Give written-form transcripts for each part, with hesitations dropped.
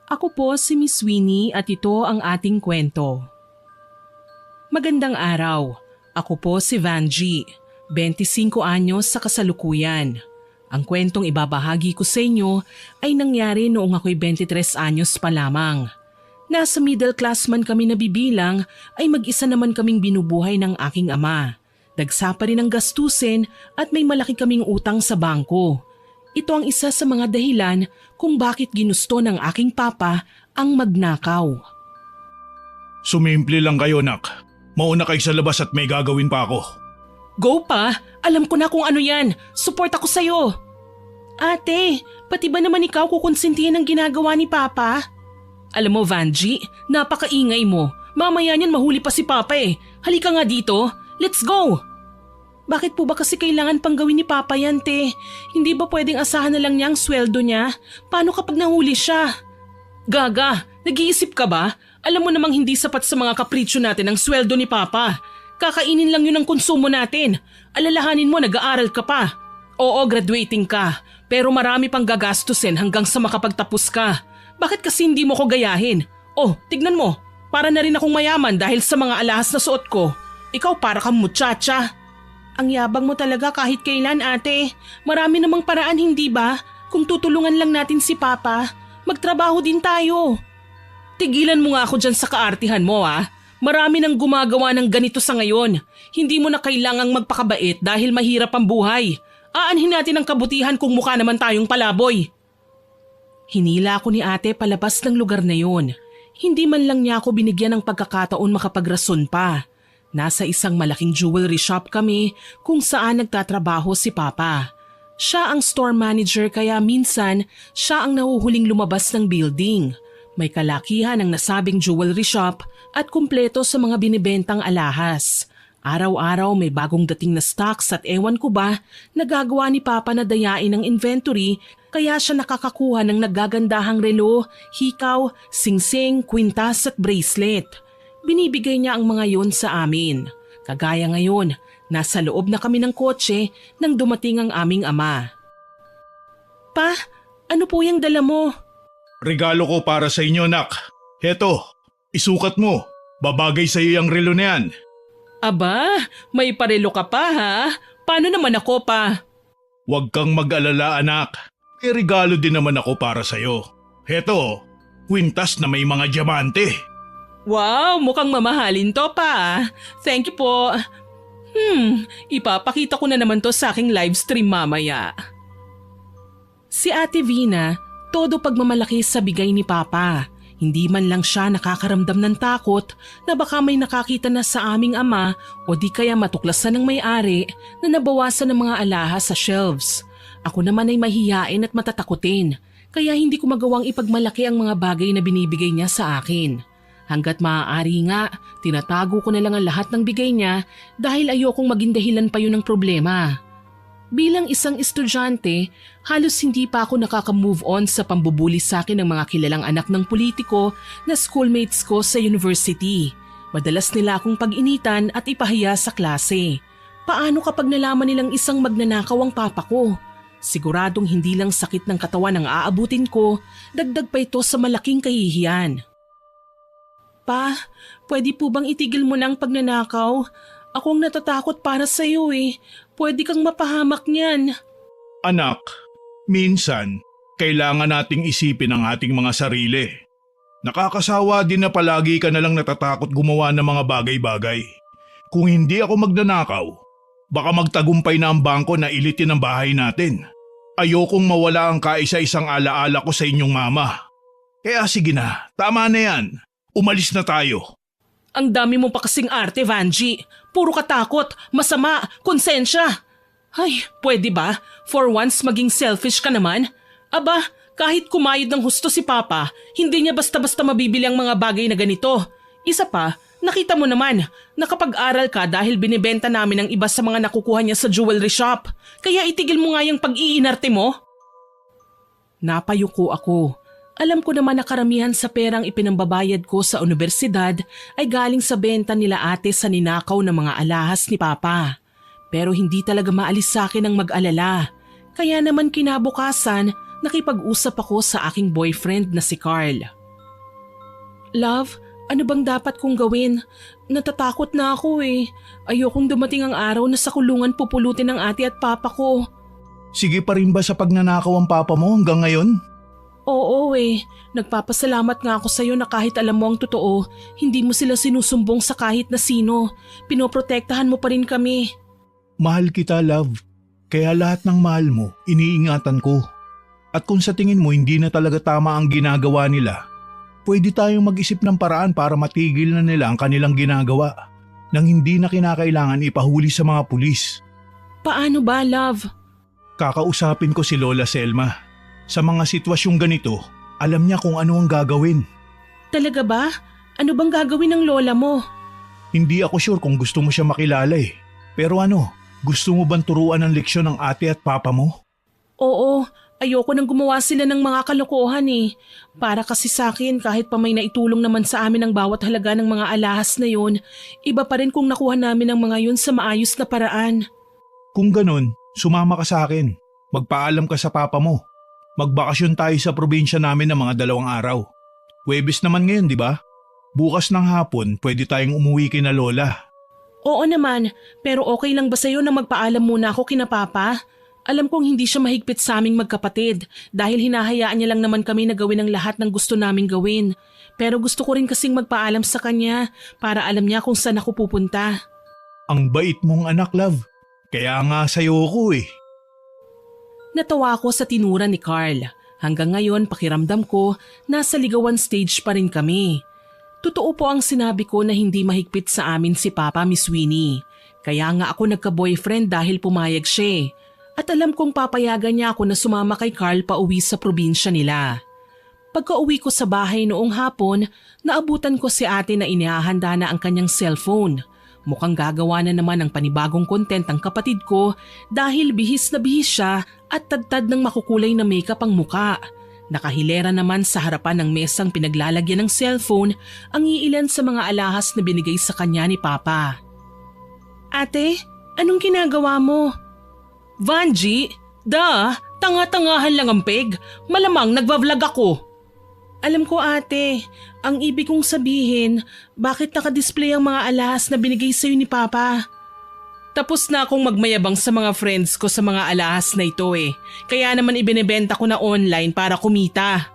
Ako po si Miss Winnie at ito ang ating kwento. Magandang araw. Ako po si Vanji, 25 anyos sa kasalukuyan. Ang kwentong ibabahagi ko sa inyo ay nangyari noong ako'y 23 anyos pa lamang. Nasa middle class man kami nabibilang ay mag-isa naman kaming binubuhay ng aking ama. Dagsa pa rin ang gastusin at may malaki kaming utang sa bangko. Ito ang isa sa mga dahilan kung bakit ginusto ng aking papa ang magnakaw. Sumimple lang kayo, nak. Mauna kayo sa labas at may gagawin pa ako. Go pa! Alam ko na kung ano yan. Support ako sa'yo. Ate, pati ba naman ikaw kukonsintihin ang ginagawa ni Papa? Alam mo, Vanji, napakaingay mo. Mamaya niyan mahuli pa si Papa eh. Halika nga dito. Let's go! Bakit po ba kasi kailangan pang gawin ni Papa yan, te? Hindi ba pwedeng asahan na lang niya ang sweldo niya? Paano kapag nahuli siya? Gaga, nag-iisip ka ba? Alam mo namang hindi sapat sa mga kapritsyo natin ang sweldo ni Papa. Kakainin lang yun ang konsumo natin. Alalahanin mo, nag-aaral ka pa. Oo, graduating ka. Pero marami pang gagastusin hanggang sa makapagtapos ka. Bakit kasi hindi mo ko gayahin? Oh, tignan mo. Para na rin akong mayaman dahil sa mga alahas na suot ko. Ikaw para kang muchacha. Ang yabang mo talaga kahit kailan, ate. Marami namang paraan, hindi ba? Kung tutulungan lang natin si Papa, magtrabaho din tayo. Tigilan mo nga ako dyan sa kaartihan mo, ah. Marami nang gumagawa ng ganito sa ngayon. Hindi mo na kailangang magpakabait dahil mahirap ang buhay. Aanhin natin ang kabutihan kung mukha naman tayong palaboy. Hinila ako ni ate palabas ng lugar na yon. Hindi man lang niya ako binigyan ng pagkakataon makapagrason pa. Nasa isang malaking jewelry shop kami kung saan nagtatrabaho si Papa. Siya ang store manager kaya minsan siya ang nahuhuling lumabas ng building. May kalakihan ang nasabing jewelry shop at kumpleto sa mga binibentang alahas. Araw-araw may bagong dating na stocks at ewan ko ba, nagagawa ni Papa na dayain ang inventory kaya siya nakakakuha ng nagagandahang relo, hikaw, singsing, kwintas at bracelet. Binibigay niya ang mga yon sa amin. Kagaya ngayon, nasa loob na kami ng kotse nang dumating ang aming ama. Pa, ano po yung dala mo? Regalo ko para sa inyo, nak. Heto, isukat mo. Babagay sa iyo yung relo na yan. Aba, may parelo ka pa ha? Paano naman ako pa? Huwag kang mag-alala, anak. May regalo din naman ako para sa iyo. Heto, kwintas na may mga diamante. Wow, mukhang mamahalin to pa. Thank you po. Ipapakita ko na naman to sa aking live stream mamaya. Si Ate Vina, todo pagmamalaki sa bigay ni Papa. Hindi man lang siya nakakaramdam ng takot na baka may nakakita na sa aming ama o di kaya matuklasan ng may-ari na nabawasan ng mga alahas sa shelves. Ako naman ay mahiyain at matatakutin, kaya hindi ko magawang ipagmalaki ang mga bagay na binibigay niya sa akin. Hanggat maaari nga, tinatago ko na lang ang lahat ng bigay niya dahil ayokong maging dahilan pa yun ng problema. Bilang isang estudyante, halos hindi pa ako nakaka-move on sa pambubuli sa akin ng mga kilalang anak ng politiko na schoolmates ko sa university. Madalas nila akong pag-initan at ipahiya sa klase. Paano kapag nalaman nilang isang magnanakaw ang papa ko? Siguradong hindi lang sakit ng katawan ang aabutin ko, dagdag pa ito sa malaking kahihiyan. Pa, pwede po bang itigil mo na ang pagnanakaw? Ako ang natatakot para sa iyo eh. Pwede kang mapahamak niyan. Anak, minsan, kailangan nating isipin ang ating mga sarili. Nakakasawa din na palagi ka na lang natatakot gumawa ng mga bagay-bagay. Kung hindi ako magnanakaw, baka magtagumpay na ang bangko na ilitin ang bahay natin. Ayokong mawala ang kaisa-isang alaala ko sa inyong mama. Kaya sige na, tama na yan. Umalis na tayo. Ang dami mo pa kasing arte, Vanji. Puro katakot, masama, konsensya. Ay, pwede ba? For once maging selfish ka naman? Aba, kahit kumayod ng husto si Papa, hindi niya basta-basta mabibili ang mga bagay na ganito. Isa pa, nakita mo naman, nakapag-aral ka dahil binibenta namin ang iba sa mga nakukuha niya sa jewelry shop. Kaya itigil mo nga yung pag-iinarte mo. Napayuko ako. Alam ko naman na karamihan sa perang ipinambabayad ko sa universidad ay galing sa benta nila ate sa ninakaw ng mga alahas ni Papa. Pero hindi talaga maalis sa akin ang mag-alala. Kaya naman kinabukasan, nakipag-usap ako sa aking boyfriend na si Carl. Love, ano bang dapat kong gawin? Natatakot na ako eh. Ayokong dumating ang araw na sa kulungan pupulutin ng ate at papa ko. Sige pa rin ba sa pagnanakaw ang papa mo hanggang ngayon? Oo eh. Nagpapasalamat nga ako sa'yo na kahit alam mo ang totoo, hindi mo sila sinusumbong sa kahit na sino. Pinoprotektahan mo pa rin kami. Mahal kita, love. Kaya lahat ng mahal mo, iniingatan ko. At kung sa tingin mo hindi na talaga tama ang ginagawa nila, pwede tayong mag-isip ng paraan para matigil na nila ang kanilang ginagawa nang hindi na kinakailangan ipahuli sa mga pulis. Paano ba, love? Kakausapin ko si Lola Selma. Sa mga sitwasyong ganito, alam niya kung ano ang gagawin. Talaga ba? Ano bang gagawin ng lola mo? Hindi ako sure kung gusto mo siya makilala eh. Pero gusto mo bang turuan ng leksyon ng ate at papa mo? Oo, ayoko nang gumawa sila ng mga kalokohan eh. Para kasi sa akin kahit pa may naitulong naman sa amin ang bawat halaga ng mga alahas na yun, iba pa rin kung nakuha namin ang mga yun sa maayos na paraan. Kung ganun, sumama ka sa akin. Magpaalam ka sa papa mo. Magbakasyon tayo sa probinsya namin ng mga 2 araw. Huwebes naman ngayon, di ba? Bukas ng hapon, pwede tayong umuwi kina Lola. Oo naman, pero okay lang ba sa'yo na magpaalam muna ako kina Papa? Alam kong hindi siya mahigpit sa aming magkapatid dahil hinahayaan niya lang naman kami na gawin ang lahat ng gusto naming gawin. Pero gusto ko rin kasing magpaalam sa kanya para alam niya kung saan ako pupunta. Ang bait mong anak, love. Kaya nga sa'yo ko eh. Natawa ako sa tinura ni Carl. Hanggang ngayon pakiramdam ko nasa ligawan stage pa rin kami. Totoo po ang sinabi ko na hindi mahigpit sa amin si Papa, Miss Winnie. Kaya nga ako nagka-boyfriend dahil pumayag siya. At alam kong papayagan niya ako na sumama kay Carl pa uwi sa probinsya nila. Pagka-uwi ko sa bahay noong hapon, naabutan ko si ate na inihahanda na ang kanyang cellphone. Mukhang gagawa na naman ng panibagong content ang kapatid ko dahil bihis na bihis siya at tadtad ng makukulay na makeup ang muka. Nakahilera naman sa harapan ng mesang pinaglalagyan ng cellphone ang iilan sa mga alahas na binigay sa kanya ni Papa. Ate, anong ginagawa mo? Vanji, tanga-tangahan lang ang peg. Malamang nagva-vlog ako. Alam ko ate, ang ibig kong sabihin, bakit nakadisplay ang mga alahas na binigay sa'yo ni Papa? Tapos na akong magmayabang sa mga friends ko sa mga alahas na ito eh. Kaya naman ibinebenta ko na online para kumita.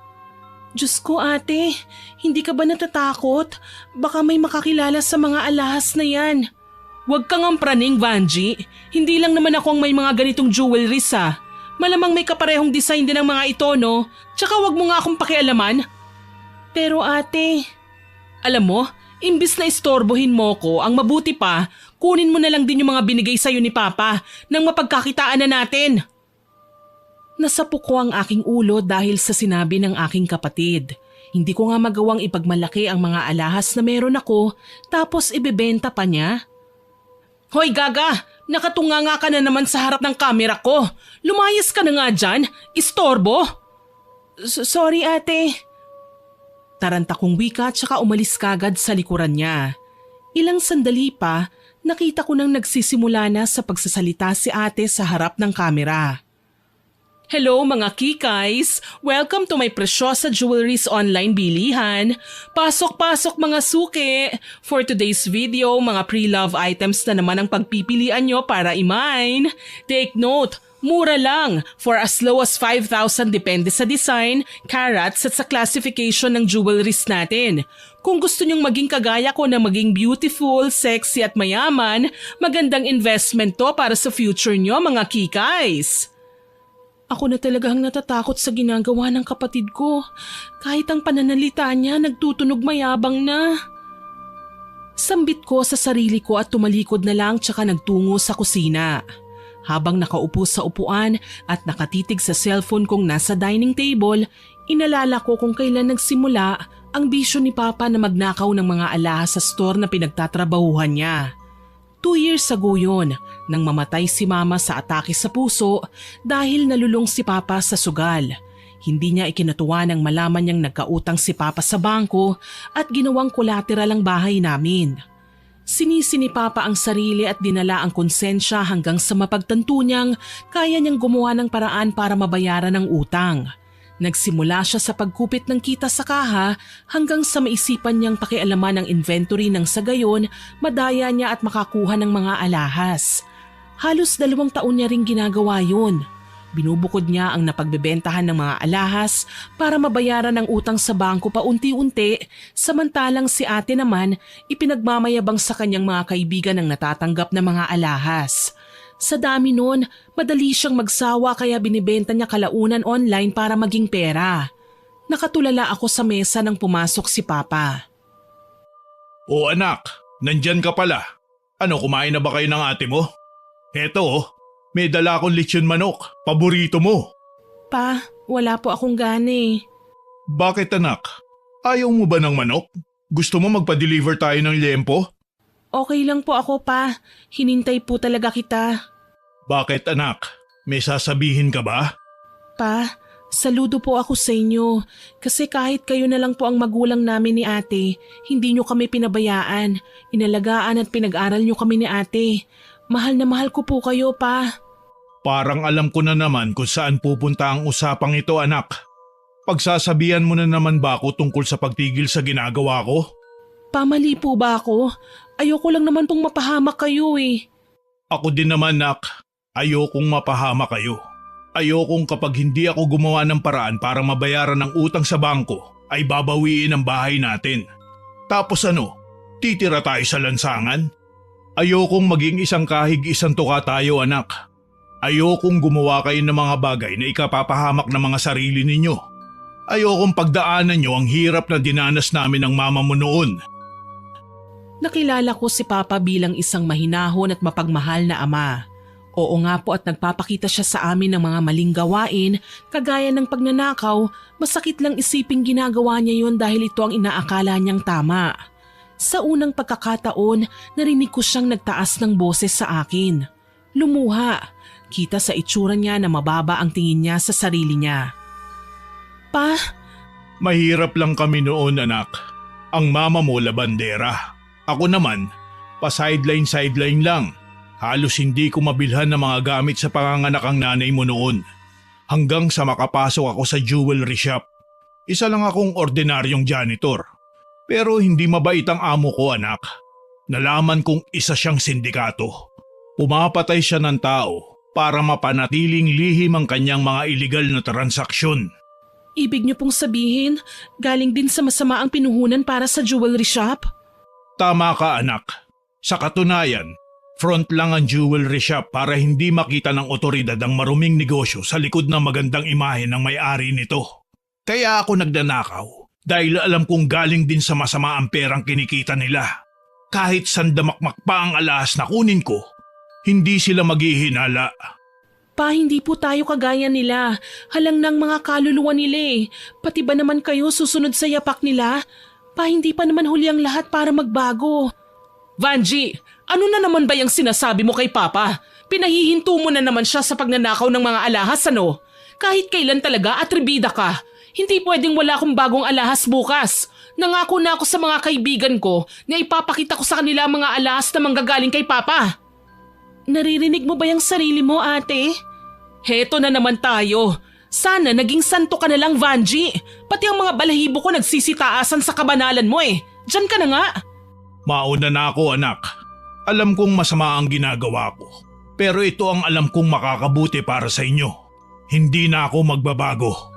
Diyos ko ate, hindi ka ba natatakot? Baka may makakilala sa mga alahas na yan. Huwag kang ampraning, Vanji. Hindi lang naman ako ang may mga ganitong jewelries ah. Malamang may kaparehong design din ang mga ito no? Tsaka huwag mo nga akong pakialaman. Pero ate, alam mo, imbis na istorbohin mo ko, ang mabuti pa, kunin mo na lang din yung mga binigay sa'yo ni Papa nang mapagkakitaan na natin. Nasapo ko ang aking ulo dahil sa sinabi ng aking kapatid. Hindi ko nga magawang ipagmalaki ang mga alahas na meron ako tapos ibebenta pa niya. Hoy gaga, nakatunganga ka na naman sa harap ng kamera ko. Lumayas ka na nga dyan, istorbo. Sorry ate. Taranta kong wika at saka umalis kagad sa likuran niya. Ilang sandali pa, nakita ko nang nagsisimula na sa pagsasalita si ate sa harap ng kamera. Hello mga kikays! Welcome to my Presyosa Jewelries online bilihan. Pasok-pasok mga suki! For today's video, mga pre-love items na naman ang pagpipilian nyo para i-mine. Take note, mura lang, for as low as 5,000 depende sa design, carats at sa classification ng jewelries natin. Kung gusto nyong maging kagaya ko na maging beautiful, sexy at mayaman, magandang investment to para sa future nyo mga kikays. Ako na talagang natatakot sa ginagawa ng kapatid ko. Kahit ang pananalita niya nagtutunog mayabang na. Sambit ko sa sarili ko at tumalikod na lang tsaka nagtungo sa kusina. Habang nakaupo sa upuan at nakatitig sa cellphone kong nasa dining table, inalala ko kung kailan nagsimula ang bisyo ni Papa na magnakaw ng mga alahas sa store na pinagtatrabahuhan niya. 2 years ago yun nang mamatay si Mama sa atake sa puso dahil nalulong si Papa sa sugal. Hindi niya ikinatuwa nang malaman niyang nagkautang si Papa sa bangko at ginawang collateral ang bahay namin. Sinisi ni Papa ang sarili at dinala ang konsensya hanggang sa mapagtanto niyang kaya niyang gumawa ng paraan para mabayaran ang utang. Nagsimula siya sa pagkupit ng kita sa kaha hanggang sa maisipan niyang pakialaman ang inventory ng sa gayon madaya niya at makakuha ng mga alahas. Halos 2 taon niya ring ginagawa yun. Binubukod niya ang napagbebentahan ng mga alahas para mabayaran ang utang sa bangko paunti-unti, samantalang si ate naman ipinagmamayabang sa kanyang mga kaibigan ang natatanggap na mga alahas. Sa dami nun, madali siyang magsawa kaya binibenta niya kalaunan online para maging pera. Nakatulala ako sa mesa nang pumasok si Papa. O anak, nandyan ka pala. Ano, kumain na ba kayo ng ate mo? Eto oh, may dala akong lechon manok, paborito mo. Pa, wala po akong gani. Bakit anak? Ayaw mo ba ng manok? Gusto mo magpa-deliver tayo ng liempo? Okay lang po ako pa, hinintay po talaga kita. Bakit anak? May sasabihin ka ba? Pa, saludo po ako sa inyo kasi kahit kayo na lang po ang magulang namin ni ate, hindi nyo kami pinabayaan, inalagaan at pinag-aral nyo kami ni ate. Mahal na mahal ko po kayo, pa. Parang alam ko na naman kung saan pupunta ang usapang ito anak. Pagsasabihan mo na naman ba ako tungkol sa pagtigil sa ginagawa ko? Pamali po ba ako? Ayoko lang naman pong mapahamak kayo eh. Ako din naman nak, ayokong mapahama kayo. Ayokong kapag hindi ako gumawa ng paraan para mabayaran ang utang sa bangko ay babawiin ang bahay natin. Tapos ano, titira tayo sa lansangan? Ayokong maging isang kahig isang tuka tayo anak. Ayokong gumawa kayo ng mga bagay na ikapapahamak ng mga sarili ninyo. Ayokong pagdaanan nyo ang hirap na dinanas namin ng mama mo noon. Nakilala ko si Papa bilang isang mahinahon at mapagmahal na ama. Oo nga po at nagpapakita siya sa amin ng mga maling gawain, kagaya ng pagnanakaw, masakit lang isiping ginagawa niya yon dahil ito ang inaakala niyang tama. Sa unang pagkakataon, narinig ko siyang nagtaas ng boses sa akin. Lumuha. Kita sa itsura niya na mababa ang tingin niya sa sarili niya. Pa? Mahirap lang kami noon anak. Ang mama mo labandera. Ako naman, pa-sideline lang. Halos hindi ko mabilhan ng mga gamit sa panganganak ang nanay mo noon. Hanggang sa makapasok ako sa jewelry shop. Isa lang akong ordinaryong janitor. Pero hindi mabait ang amo ko anak. Nalaman kong isa siyang sindikato. Pumapatay siya ng tao para mapanatiling lihim ang kanyang mga iligal na transaksyon. Ibig niyo pong sabihin, galing din sa masama ang pinuhunan para sa jewelry shop? Tama ka anak. Sa katunayan, front lang ang jewelry shop para hindi makita ng otoridad ang maruming negosyo sa likod ng magandang imahe ng may-ari nito. Kaya ako nagnanakaw. Dahil alam kong galing din sa masama ang perang kinikita nila. Kahit sandamakmak pa ang alahas na kunin ko, hindi sila maghihinala. Pa, hindi po tayo kagaya nila. Halang ng mga kaluluwa nila eh. Pati ba naman kayo susunod sa yapak nila? Pa, hindi pa naman huli ang lahat para magbago. Vanji, ano na naman ba yung sinasabi mo kay Papa? Pinahihinto mo na naman siya sa pagnanakaw ng mga alahas ano? Kahit kailan talaga atribida ka. Hindi pwedeng wala akong bagong alahas bukas. Nangako na ako sa mga kaibigan ko na ipapakita ko sa kanila ang mga alahas na manggagaling kay Papa. Naririnig mo ba yung sarili mo, ate? Heto na naman tayo. Sana naging santo ka na lang, Vanji. Pati ang mga balahibo ko nagsisitaasan sa kabanalan mo eh. Diyan ka na nga. Mauna na ako anak. Alam kong masama ang ginagawa ko. Pero ito ang alam kong makakabuti para sa inyo. Hindi na ako magbabago.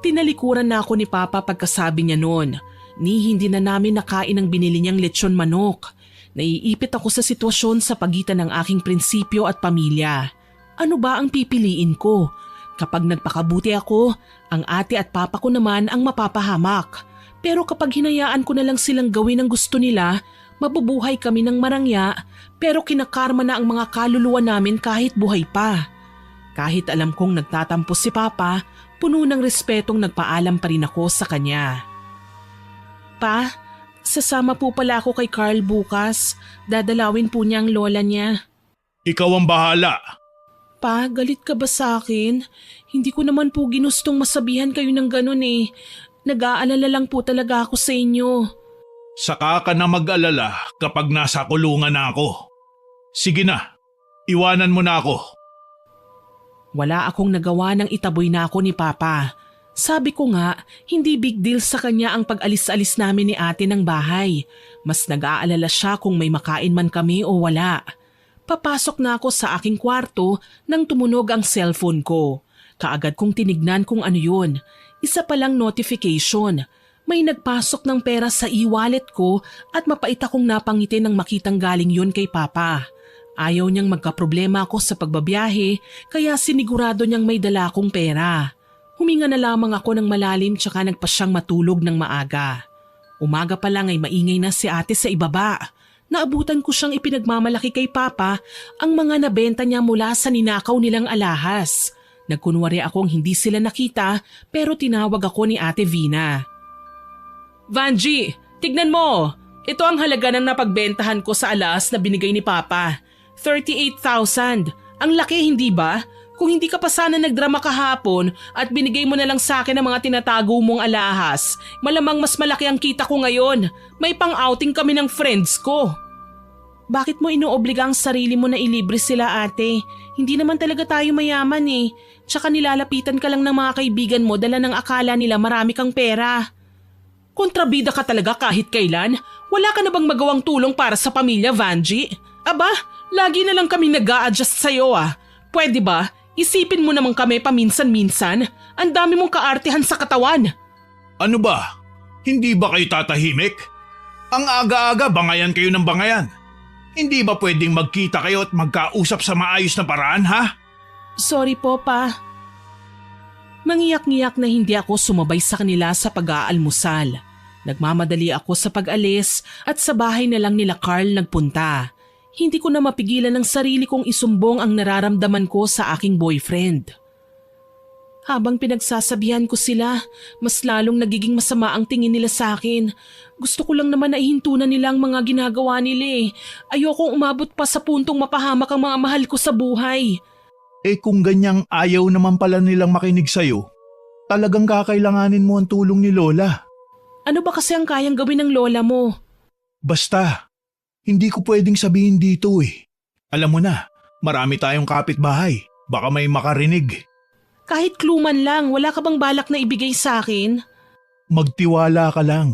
Tinalikuran na ako ni Papa pagkasabi niya noon. Ni hindi na namin nakain ang binili niyang lechon manok. Naiipit ako sa sitwasyon sa pagitan ng aking prinsipyo at pamilya. Ano ba ang pipiliin ko? Kapag nagpakabuti ako, ang ate at papa ko naman ang mapapahamak. Pero kapag hinayaan ko na lang silang gawin ang gusto nila, mabubuhay kami ng marangya pero kinakarma na ang mga kaluluwa namin kahit buhay pa. Kahit alam kong nagtatampo si Papa, puno ng respetong nagpaalam pa rin ako sa kanya. Pa, sasama po pala ako kay Carl bukas. Dadalawin po niya ang lola niya. Ikaw ang bahala. Pa, galit ka ba sa akin? Hindi ko naman po ginustong masabihan kayo ng ganun eh. Nag-aalala lang po talaga ako sa inyo. Saka ka na mag-alala kapag nasa kulungan na ako. Sige na, iwanan mo na ako. Wala akong nagawa nang itaboy na ako ni Papa. Sabi ko nga, hindi big deal sa kanya ang pag-alis-alis namin ni ate ng bahay. Mas nag-aalala siya kung may makain man kami o wala. Papasok na ako sa aking kwarto nang tumunog ang cellphone ko. Kaagad kong tinignan kung ano yun. Isa palang notification. May nagpasok ng pera sa e-wallet ko at mapait akong napangiti nang makitang galing yun kay Papa. Ayaw niyang magkaproblema ako sa pagbabiyahe kaya sinigurado niyang may dala akong pera. Huminga na lamang ako ng malalim tsaka nagpa siyang matulog ng maaga. Umaga pa lang ay maingay na si ate sa ibaba. Naabutan ko siyang ipinagmamalaki kay Papa ang mga nabenta niya mula sa ninakaw nilang alahas. Nagkunwari akong hindi sila nakita pero tinawag ako ni Ate Vina. Vanji, tignan mo! Ito ang halaga ng napagbentahan ko sa alahas na binigay ni Papa. 38,000. Ang laki, hindi ba? Kung hindi ka pa sana nagdrama kahapon at binigay mo na lang sa akin ang mga tinatago mong alahas, malamang mas malaki ang kita ko ngayon. May pang-outing kami ng friends ko. Bakit mo inuobliga ang sarili mo na ilibre sila, ate? Hindi naman talaga tayo mayaman eh. Tsaka nilalapitan ka lang ng mga kaibigan mo dala ng akala nila marami kang pera. Kontrabida ka talaga kahit kailan? Wala ka na bang magawang tulong para sa pamilya, Vanji? Aba, lagi na lang kami nag-a-adjust sa'yo ah. Pwede ba? Isipin mo naman kami paminsan-minsan. Ang dami mong kaartehan sa katawan. Ano ba? Hindi ba kayo tatahimik? Ang aga-aga bangayan kayo ng bangayan. Hindi ba pwedeng magkita kayo at magkausap sa maayos na paraan, ha? Sorry po, Pa. Mangiyak-ngiyak na hindi ako sumabay sa kanila sa pag-aalmusal. Nagmamadali ako sa pag-alis at sa bahay na lang nila Carl nagpunta. Hindi ko na mapigilan ng sarili kong isumbong ang nararamdaman ko sa aking boyfriend. Habang pinagsasabihan ko sila, mas lalong nagiging masama ang tingin nila sa akin. Gusto ko lang naman na ihintunan nila ang mga ginagawa nila eh. Ayokong umabot pa sa puntong mapahamak ang mga mahal ko sa buhay. Eh kung ganyang ayaw naman pala nilang makinig sa'yo, talagang kakailanganin mo ang tulong ni Lola. Ano ba kasi ang kayang gawin ng lola mo? Basta, hindi ko pwedeng sabihin dito eh. Alam mo na, marami tayong kapitbahay. Baka may makarinig. Kahit kluman lang, wala ka bang balak na ibigay sa akin? Magtiwala ka lang.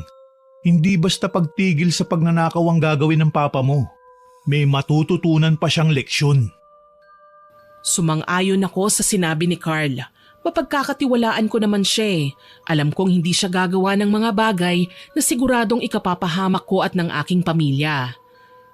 Hindi basta pagtigil sa pagnanakaw ang gagawin ng papa mo. May matututunan pa siyang leksyon. Sumang-ayon ako sa sinabi ni Carl. Mapagkakatiwalaan ko naman siya eh. Alam kong hindi siya gagawa ng mga bagay na siguradong ikapapahamak ko at ng aking pamilya.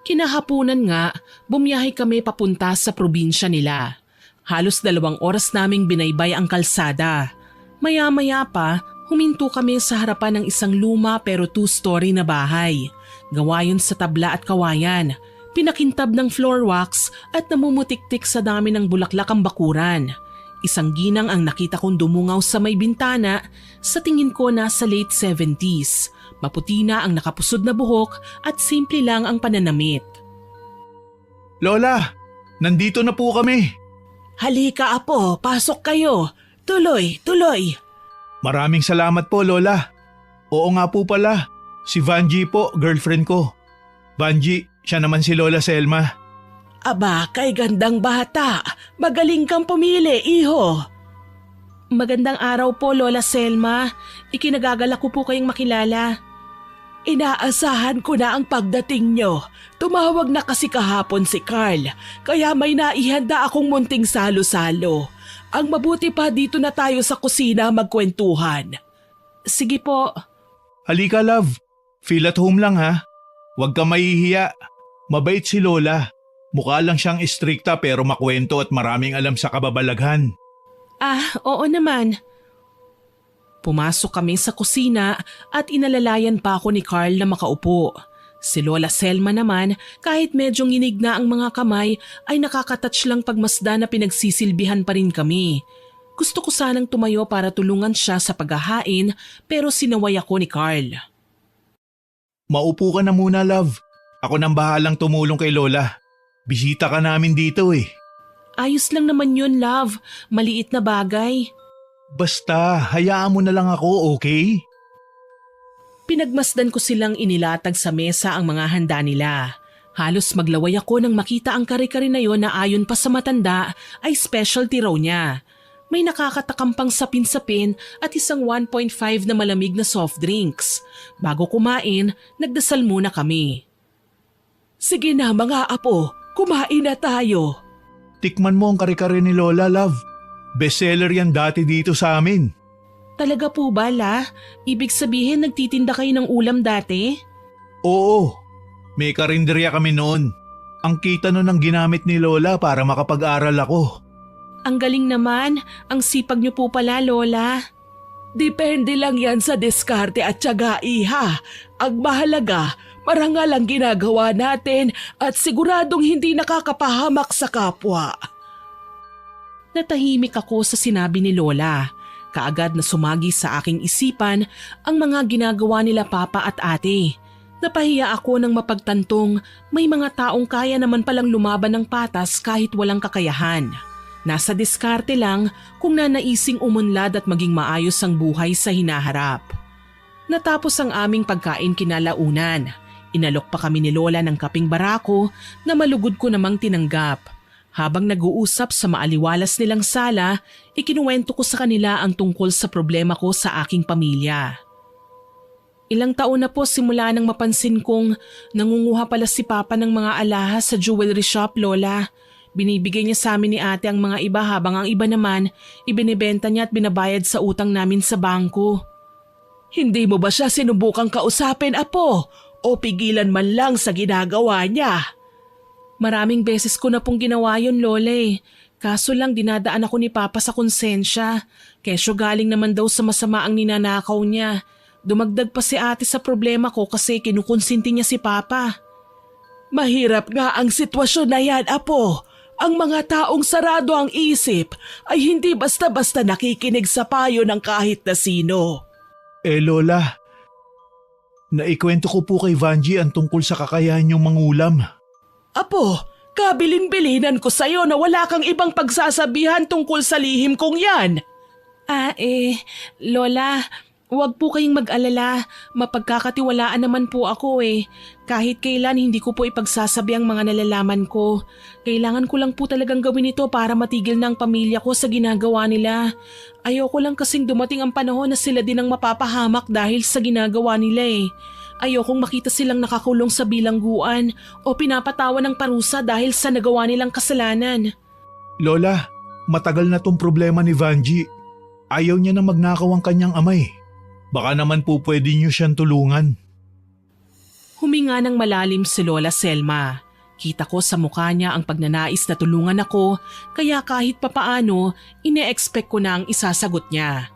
Kinahapunan nga, bumiyahe kami papunta sa probinsya nila. Halos 2 oras naming binaybay ang kalsada. Maya-maya pa, huminto kami sa harapan ng isang luma pero 2-story na bahay. Gawa yun sa tabla at kawayan. Pinakintab ng floor wax at namumutik-tik sa dami ng bulaklak ang bakuran. Isang ginang ang nakita kong dumungaw sa may bintana, sa tingin ko nasa late 70s. Maputi na ang nakapusod na buhok at simple lang ang pananamit. Lola, nandito na po kami. Halika apo, pasok kayo. Tuloy, tuloy. Maraming salamat po, Lola. Oo nga po pala, si Vanji po, girlfriend ko. Vanji, siya naman si Lola Selma. Aba, kay gandang bata. Magaling kang pumili, iho. Magandang araw po, Lola Selma. Ikinagagalak ko po kayong makilala. Inaasahan ko na ang pagdating nyo. Tumawag na kasi kahapon si Carl, kaya may naihanda akong munting salo-salo. Ang mabuti pa dito na tayo sa kusina magkwentuhan. Sige po. Halika, love. Feel at home lang ha. Huwag ka mahihiya. Mabait si Lola. Mukha lang siyang istrikta pero makwento at maraming alam sa kababalaghan. Ah, oo naman. Pumasok kami sa kusina at inalalayan pa ako ni Carl na makaupo. Si Lola Selma naman, kahit medyo nginig na ang mga kamay, ay nakakatouch lang pagmasda na pinagsisilbihan pa rin kami. Gusto ko sanang tumayo para tulungan siya sa paghahain pero sinaway ako ni Carl. Maupo ka na muna, love. Ako nang bahalang tumulong kay Lola. Bisita ka namin dito eh. Ayos lang naman yun, love. Maliit na bagay. Basta, hayaan mo na lang ako, okay? Pinagmasdan ko silang inilatag sa mesa ang mga handa nila. Halos maglaway ako nang makita ang kare-kare na yon na ayon pa sa matanda ay specialty raw niya. May nakakatakam pang sapin-sapin at isang 1.5 na malamig na soft drinks. Bago kumain, nagdasal muna kami. Sige na mga apo, kumain na tayo. Tikman mo ang kare-kare ni Lola, love. Bestseller yan dati dito sa amin. Talaga po ba, La? Ibig sabihin nagtitinda kayo ng ulam dati? Oo, may karinderya kami noon. Ang kita nun ang ginamit ni Lola para makapag-aral ako. Ang galing naman, ang sipag niyo po pala, Lola. Depende lang yan sa diskarte at tiyaga, iha. Ang mahalaga, marangal ang ginagawa natin at siguradong hindi nakakapahamak sa kapwa. Natahimik ako sa sinabi ni Lola. Kaagad na sumagi sa aking isipan ang mga ginagawa nila papa at ate. Napahiya ako nang mapagtantong may mga taong kaya naman palang lumaban ng patas kahit walang kakayahan. Nasa diskarte lang kung nanaising umunlad at maging maayos ang buhay sa hinaharap. Natapos ang aming pagkain kinalaunan. Inalok pa kami ni Lola ng kaping barako na malugod ko namang tinanggap. Habang nag-uusap sa maaliwalas nilang sala, ikinuwento ko sa kanila ang tungkol sa problema ko sa aking pamilya. Ilang taon na po simula nang mapansin kong nangunguha pala si Papa ng mga alahas sa jewelry shop, Lola. Binibigay niya sa amin ni ate ang mga iba habang ang iba naman ibinibenta niya at binabayad sa utang namin sa bangko. Hindi mo ba siya sinubukang kausapin, Apo? O pigilan man lang sa ginagawa niya? Maraming beses ko na pong ginawa yun, Lola eh. Kaso lang dinadaan ako ni Papa sa konsensya. Kesyo galing naman daw sa masama ang ninanakaw niya. Dumagdag pa si ate sa problema ko kasi kinukonsinti niya si Papa. Mahirap nga ang sitwasyon na yan, Apo. Ang mga taong sarado ang isip ay hindi basta-basta nakikinig sa payo ng kahit na sino. Lola, naikwento ko po kay Vanji ang tungkol sa kakayahan niyong mangulam. Apo, kabilin-bilinan ko sa'yo na wala kang ibang pagsasabihan tungkol sa lihim kong yan. Lola, huwag po kayong mag-alala. Mapagkakatiwalaan naman po ako eh. Kahit kailan hindi ko po ipagsasabi ang mga nalalaman ko. Kailangan ko lang po talagang gawin ito para matigil na ang pamilya ko sa ginagawa nila. Ayoko lang kasing dumating ang panahon na sila din ang mapapahamak dahil sa ginagawa nila eh. Ayokong makita silang nakakulong sa bilangguan o pinapatawan ng parusa dahil sa nagawa nilang kasalanan. Lola, matagal na tong problema ni Vanji. Ayaw niya na magnakaw ang kanyang amay. Baka naman po pwede niyo siyang tulungan. Huminga ng malalim si Lola Selma. Kita ko sa mukha niya ang pagnanais na tulungan ako kaya kahit papaano, ine-expect ko na ang isasagot niya.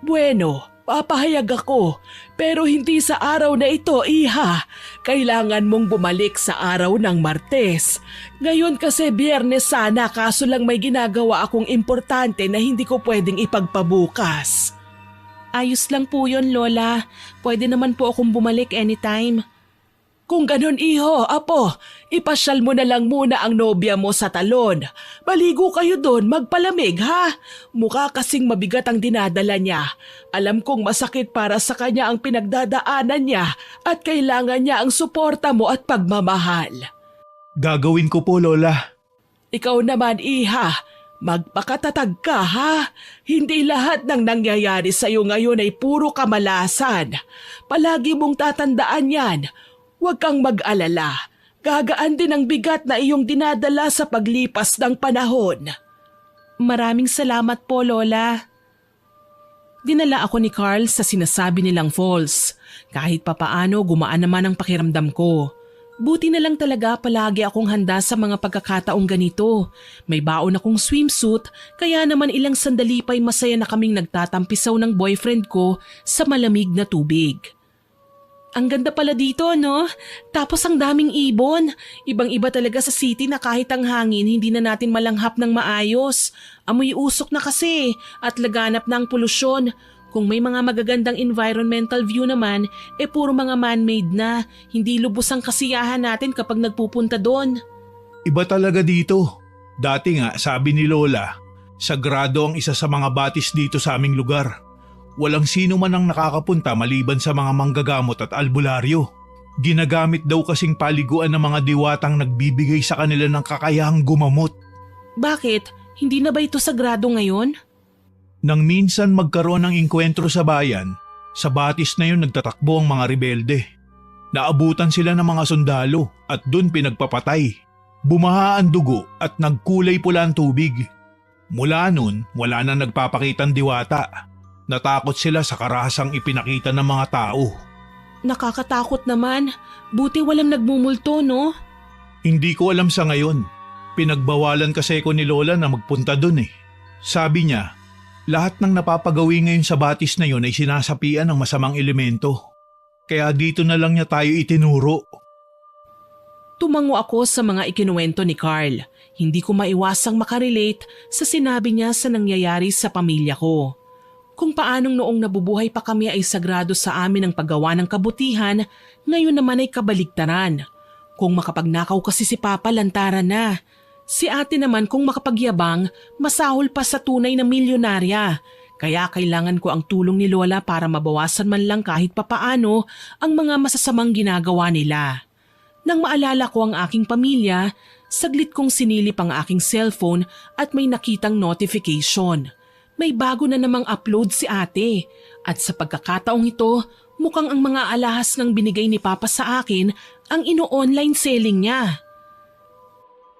Bueno, papahayag ako, pero hindi sa araw na ito, iha. Kailangan mong bumalik sa araw ng Martes. Ngayon kasi Biyernes sana kaso lang may ginagawa akong importante na hindi ko pwedeng ipagpabukas. Ayos lang po yun, Lola. Pwede naman po akong bumalik anytime. Kung ganon, iho, Apo, ipasyal mo na lang muna ang nobya mo sa talon. Maligo kayo doon, magpalamig ha. Mukha kasing mabigat ang dinadala niya. Alam kong masakit para sa kanya ang pinagdadaanan niya at kailangan niya ang suporta mo at pagmamahal. Gagawin ko po, Lola. Ikaw naman, iha, magpakatatag ka ha. Hindi lahat ng nangyayari sa iyo ngayon ay puro kamalasan. Palagi mong tatandaan yan. Huwag kang mag-alala. Gagaan din ang bigat na iyong dinadala sa paglipas ng panahon. Maraming salamat po, Lola. Dinala ako ni Carl sa sinasabi nilang falls. Kahit papaano gumaan naman ang pakiramdam ko. Buti na lang talaga palagi akong handa sa mga pagkakataong ganito. May baon akong swimsuit, kaya naman ilang sandali pa'y masaya na kaming nagtatampisaw ng boyfriend ko sa malamig na tubig. Ang ganda pala dito, no? Tapos ang daming ibon. Ibang-iba talaga sa city na kahit ang hangin hindi na natin malanghap ng maayos. Amoy usok na kasi at laganap na ang polusyon. Kung may mga magagandang environmental view naman, puro mga man-made na. Hindi lubos ang kasiyahan natin kapag nagpupunta doon. Iba talaga dito. Dati nga, sabi ni Lola, sagrado ang isa sa mga batis dito sa aming lugar. Walang sino man ang nakakapunta maliban sa mga manggagamot at albularyo. Ginagamit daw kasing paliguan ng mga diwatang nagbibigay sa kanila ng kakayahang gumamot. Bakit? Hindi na ba ito sagrado ngayon? Nang minsan magkaroon ng engkwentro sa bayan, sa batis na yun nagtatakbo ang mga rebelde. Naabutan sila ng mga sundalo at dun pinagpapatay. Bumaha ang dugo at nagkulay pula ang tubig. Mula nun, wala na nagpapakitang diwata. Natakot sila sa karahasang ipinakita ng mga tao. Nakakatakot naman. Buti walang nagmumulto, no? Hindi ko alam sa ngayon. Pinagbawalan kasi ko ni Lola na magpunta dun eh. Sabi niya, lahat ng napapagawi ngayon sa batis na yun ay sinasapian ng masamang elemento. Kaya dito na lang niya tayo itinuro. Tumango ako sa mga ikinuwento ni Carl. Hindi ko maiwasang makarelate sa sinabi niya sa nangyayari sa pamilya ko. Kung paanong noong nabubuhay pa kami ay sagrado sa amin ang paggawa ng kabutihan, ngayon naman ay kabaligtaran. Kung makapagnakaw kasi si Papa, lantaran na. Si ate naman kung makapagyabang, masahol pa sa tunay na milyonarya. Kaya kailangan ko ang tulong ni Lola para mabawasan man lang kahit papaano ang mga masasamang ginagawa nila. Nang maalala ko ang aking pamilya, saglit kong sinilip ang aking cellphone at may nakitang notification. May bago na namang upload si ate at sa pagkakataong ito, mukhang ang mga alahas ng binigay ni Papa sa akin ang ino-online selling niya.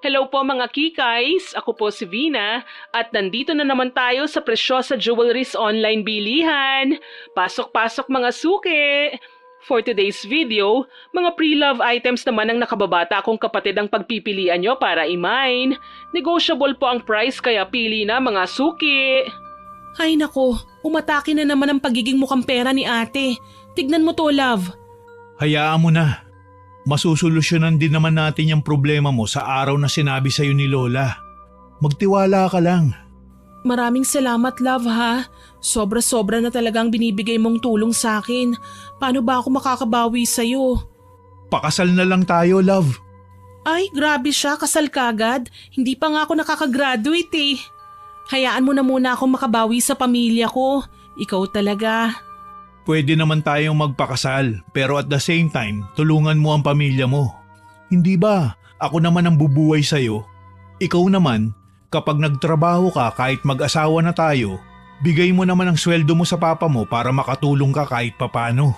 Hello po mga kikays, ako po si Vina at nandito na naman tayo sa Presyosa Jewelry's online bilihan. Pasok-pasok mga suki! For today's video, mga pre-love items naman ang nakababata kong kapatid ang pagpipilian nyo para i-mine. Negotiable po ang price kaya pili na mga suki. Ay nako, umatake na naman ang pagiging mukhang pera ni ate. Tignan mo to, love. Hayaan mo na. Masusolusyonan din naman natin yung problema mo sa araw na sinabi sa'yo ni Lola. Magtiwala ka lang. Maraming salamat, love ha. Sobra-sobra na talagang binibigay mong tulong sa akin. Paano ba ako makakabawi sa'yo? Pakasal na lang tayo, love. Ay, grabe siya, kasal kagad. Hindi pa nga ako nakakagraduate eh. Hayaan mo na muna akong makabawi sa pamilya ko. Ikaw talaga. Pwede naman tayong magpakasal pero at the same time, tulungan mo ang pamilya mo. Hindi ba? Ako naman ang bubuhay sa'yo. Ikaw naman, kapag nagtrabaho ka kahit mag-asawa na tayo, bigay mo naman ang sweldo mo sa papa mo para makatulong ka kahit papano.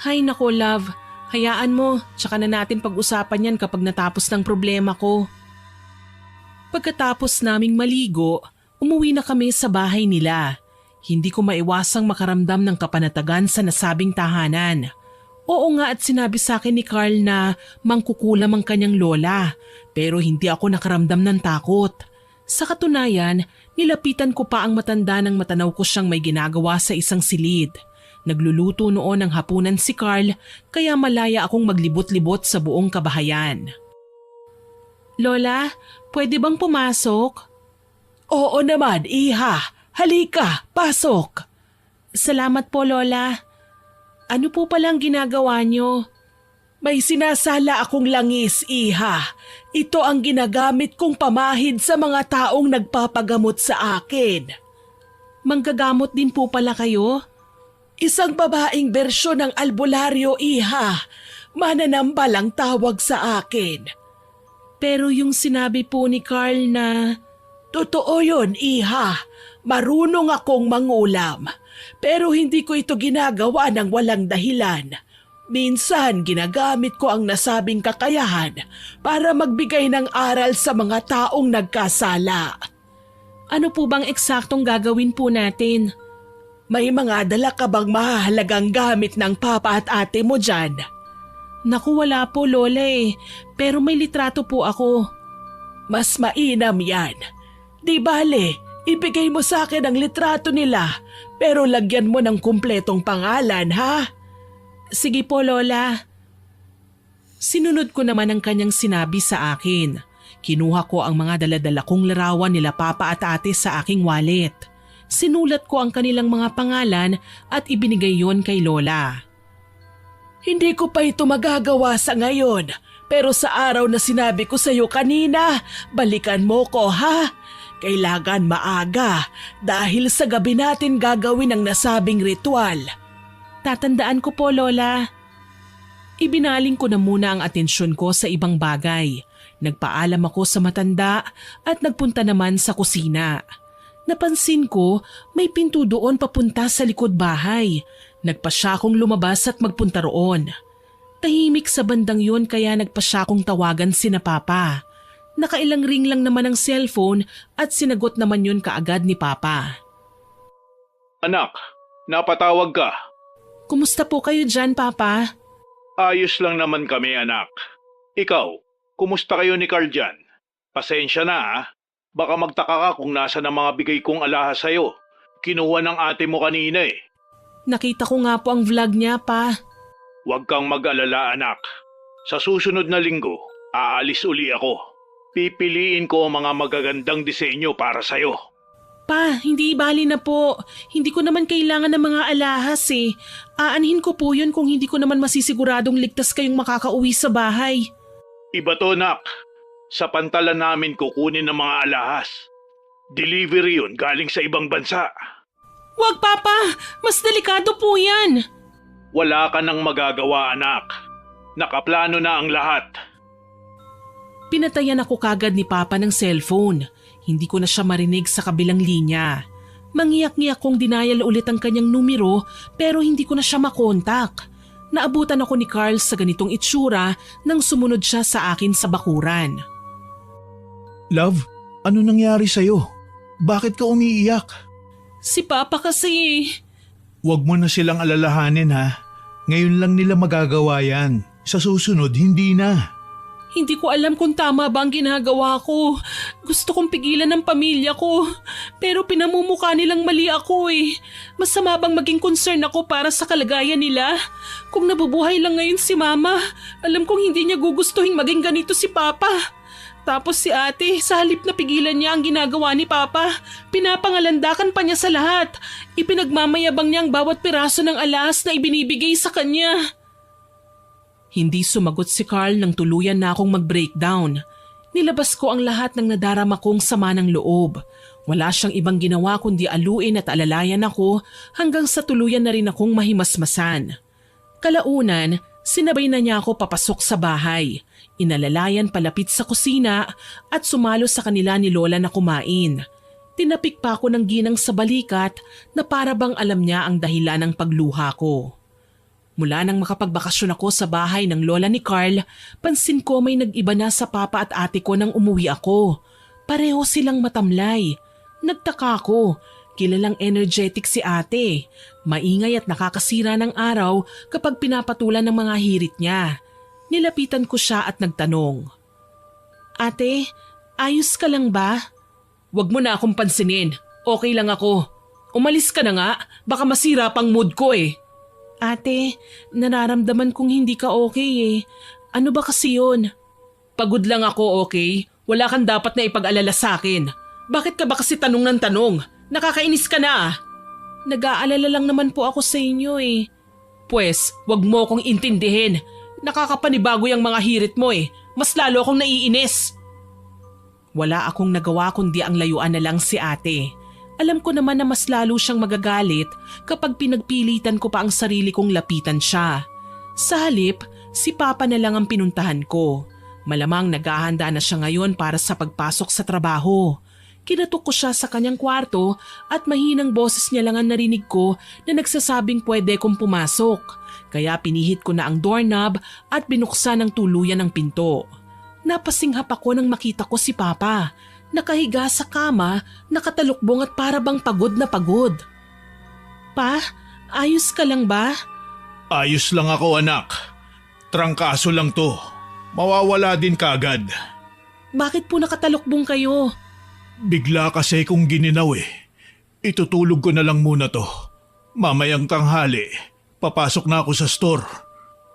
Hay nako, love. Hayaan mo, tsaka na natin pag-usapan yan kapag natapos ng problema ko. Pagkatapos naming maligo, umuwi na kami sa bahay nila. Hindi ko maiwasang makaramdam ng kapanatagan sa nasabing tahanan. Oo nga at sinabi sa akin ni Carl na mangkukulam ang kanyang lola, pero hindi ako nakaramdam ng takot. Sa katunayan, nilapitan ko pa ang matanda nang matanaw ko siyang may ginagawa sa isang silid. Nagluluto noon ng hapunan si Carl kaya malaya akong maglibot-libot sa buong kabahayan. Lola, pwede bang pumasok? Oo naman, iha. Halika, pasok. Salamat po, Lola. Ano po palang ginagawa niyo? May sinasala akong langis, iha. Ito ang ginagamit kong pamahid sa mga taong nagpapagamot sa akin. Manggagamot din po pala kayo? Isang babaeng bersyon ng albularyo, iha. Mananambal ang tawag sa akin. Pero yung sinabi po ni Carl na... Totoo yun, iha. Marunong akong mangulam. Pero hindi ko ito ginagawa ng walang dahilan. Minsan ginagamit ko ang nasabing kakayahan para magbigay ng aral sa mga taong nagkasala. Ano po bang eksaktong gagawin po natin? May mga dala ka bang mahalagang gamit ng papa at ate mo dyan? Naku, wala po, Lola eh. Pero may litrato po ako. Mas mainam yan. Di bale, ibigay mo sa akin ang litrato nila pero lagyan mo ng kumpletong pangalan, ha? Sige po, Lola. Sinunod ko naman ang kanyang sinabi sa akin. Kinuha ko ang mga daladala kong larawan nila Papa at Ate sa aking wallet. Sinulat ko ang kanilang mga pangalan at ibinigay yon kay Lola. Hindi ko pa ito magagawa sa ngayon, pero sa araw na sinabi ko sa iyo kanina, balikan mo ko, ha? Kailangan maaga dahil sa gabi natin gagawin ang nasabing ritual. Tatandaan ko po, Lola. Ibinaling ko na muna ang atensyon ko sa ibang bagay. Nagpaalam ako sa matanda at nagpunta naman sa kusina. Napansin ko may pinto doon papunta sa likod bahay. Nagpasya akong lumabas at magpunta roon. Tahimik sa bandang yun kaya nagpasya akong tawagan sina Papa. Nakailang ring lang naman ang cellphone at sinagot naman yun kaagad ni Papa. Anak, napatawag ka. Kumusta po kayo dyan, Papa? Ayos lang naman kami, anak. Ikaw, kumusta kayo ni Carl dyan? Pasensya na ha. Baka magtaka ka kung nasa ng mga bigay kong alahas sa'yo. Kinuha ng ate mo kanina eh. Nakita ko nga po ang vlog niya, Pa. Huwag kang mag-alala, anak. Sa susunod na linggo, aalis uli ako. Pipiliin ko ang mga magagandang disenyo para sa'yo. Pa, hindi bali na po. Hindi ko naman kailangan ng mga alahas eh. Aanhin ko po yun kung hindi ko naman masisiguradong ligtas kayong makakauwi sa bahay. Iba to, nak. Sa pantalan namin kukunin ng mga alahas. Delivery yun galing sa ibang bansa. Wag, Papa! Mas delikado po yan! Wala ka nang magagawa, anak. Nakaplano na ang lahat. Pinatayan ako kagad ni Papa ng cellphone. Hindi ko na siya marinig sa kabilang linya. Mangiyak-ngiyak kong dinayal ulit ang kanyang numero pero hindi ko na siya makontak. Naabutan ako ni Carl sa ganitong itsura nang sumunod siya sa akin sa bakuran. Love, ano nangyari sa'yo? Bakit ka umiiyak? Si Papa kasi. Huwag mo na silang alalahanin ha. Ngayon lang nila magagawa yan. Sa susunod, hindi na. Hindi ko alam kung tama ba ang ginagawa ko. Gusto kong pigilan ng pamilya ko. Pero pinamumukha nilang mali ako eh. Masama bang maging concern ako para sa kalagayan nila? Kung nabubuhay lang ngayon si Mama, alam kong hindi niya gugustuhin maging ganito si Papa. Tapos si ate, sa halip na pigilan niya ang ginagawa ni Papa, pinapangalandakan pa niya sa lahat. Ipinagmamayabang niya ang bawat piraso ng alahas na ibinibigay sa kanya. Hindi sumagot si Carl nang tuluyan na akong mag-breakdown. Nilabas ko ang lahat ng nadarama kong sama ng loob. Wala siyang ibang ginawa kundi aluin at alalayan ako hanggang sa tuluyan na rin akong mahimasmasan. Kalaunan, sinabay na niya ako papasok sa bahay. Inalalayan palapit sa kusina at sumalo sa kanila ni Lola na kumain. Tinapik pa ako ng ginang sa balikat na para bang alam niya ang dahilan ng pagluha ko. Mula nang makapagbakasyon ako sa bahay ng lola ni Carl, pansin ko may nag-iba na sa papa at ate ko nang umuwi ako. Pareho silang matamlay. Nagtaka ko, kilalang energetic si ate. Maingay at nakakasira ng araw kapag pinapatulan ng mga hirit niya. Nilapitan ko siya at nagtanong. Ate, ayos ka lang ba? Huwag mo na akong pansinin. Okay lang ako. Umalis ka na nga, baka masira pang mood ko eh. Ate, nararamdaman kong hindi ka okay eh. Ano ba kasi yun? Pagod lang ako, okay? Wala kang dapat na ipag-alala sa akin. Bakit ka ba kasi tanong ng tanong? Nakakainis ka na. Nag-aalala lang naman po ako sa inyo eh. Pwes, wag mo akong intindihin. Nakakapanibago yung mga hirit mo eh. Mas lalo akong naiinis. Wala akong nagawa kundi ang layuan na lang si ate. Alam ko naman na mas lalo siyang magagalit kapag pinagpilitan ko pa ang sarili kong lapitan siya. Sa halip, si Papa na lang ang pinuntahan ko. Malamang naghahanda na siya ngayon para sa pagpasok sa trabaho. Kinatok ko siya sa kanyang kwarto at mahinang boses niya lang ang narinig ko na nagsasabing pwede kong pumasok. Kaya pinihit ko na ang doorknob at binuksan ng tuluyan ang pinto. Napasinghap ako nang makita ko si Papa. Nakahiga sa kama, nakatalukbong at para bang pagod na pagod. Pa, ayos ka lang ba? Ayos lang ako, anak. Trangkaso lang to. Mawawala din kagad. Bakit po nakatalukbong kayo? Bigla kasi kung gininaw eh. Itutulog ko na lang muna to. Mamayang tanghali, papasok na ako sa store.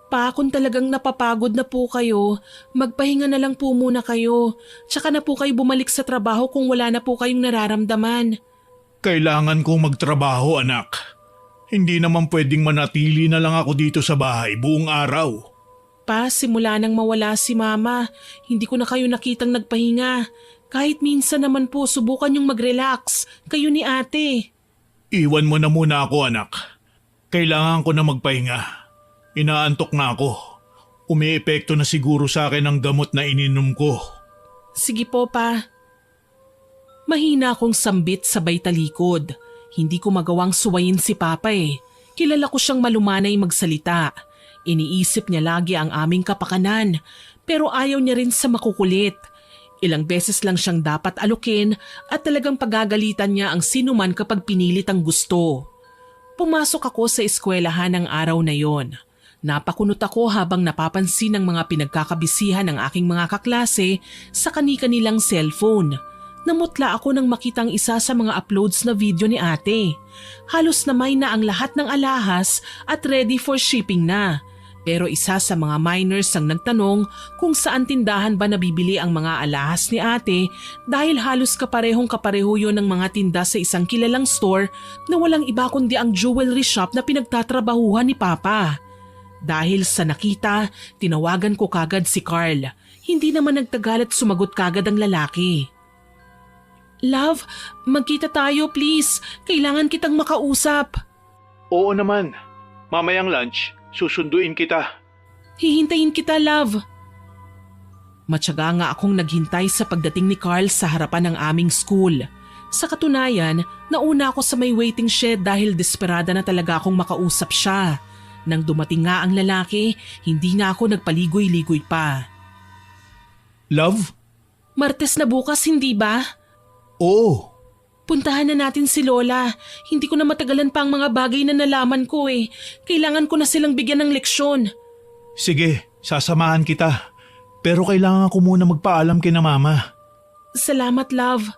Pa, kung talagang napapagod na po kayo, magpahinga na lang po muna kayo. Tsaka na po kayo bumalik sa trabaho kung wala na po kayong nararamdaman. Kailangan kong magtrabaho, anak. Hindi naman pwedeng manatili na lang ako dito sa bahay buong araw. Pa, simula nang mawala si Mama, hindi ko na kayo nakitang nagpahinga. Kahit minsan naman po, subukan yung mag-relax. Kayo ni ate. Iwan mo na muna ako, anak. Kailangan ko na magpahinga. Inaantok na ako. Umiepekto na siguro sa akin ang gamot na ininom ko. Sige po pa. Mahina akong sambit sabay talikod. Hindi ko magawang suwayin si Papa eh. Kilala ko siyang malumanay magsalita. Iniisip niya lagi ang aming kapakanan. Pero ayaw niya rin sa makukulit. Ilang beses lang siyang dapat alukin at talagang pagagalitan niya ang sinuman kapag pinilit ang gusto. Pumasok ako sa eskwelahan ng araw na yon. Napakunot ako habang napapansin ng mga pinagkakabisihan ng aking mga kaklase sa kani-kanilang cellphone. Namutla ako nang makitang isa sa mga uploads na video ni ate. Halos namay na ang lahat ng alahas at ready for shipping na. Pero isa sa mga minors ang nagtanong kung saan tindahan ba nabibili ang mga alahas ni ate dahil halos kapareho yun ng mga tinda sa isang kilalang store na walang iba kundi ang jewelry shop na pinagtatrabahuhan ni Papa. Dahil sa nakita, tinawagan ko kagad si Carl. Hindi naman nagtagal at sumagot kagad ang lalaki. Love, magkita tayo please. Kailangan kitang makausap. Oo naman. Mamayang lunch, susunduin kita. Hihintayin kita, love. Matyaga nga akong naghintay sa pagdating ni Carl sa harapan ng aming school. Sa katunayan, nauna ako sa may waiting shed dahil desperada na talaga akong makausap siya. Nang dumating nga ang lalaki, hindi na ako nagpaligoy-ligoy pa. Love? Martes na bukas, hindi ba? Oo. Puntahan na natin si Lola. Hindi ko na matagalan pa ang mga bagay na nalaman ko eh. Kailangan ko na silang bigyan ng leksyon. Sige, sasamahan kita. Pero kailangan ko muna magpaalam kina mama. Salamat, love.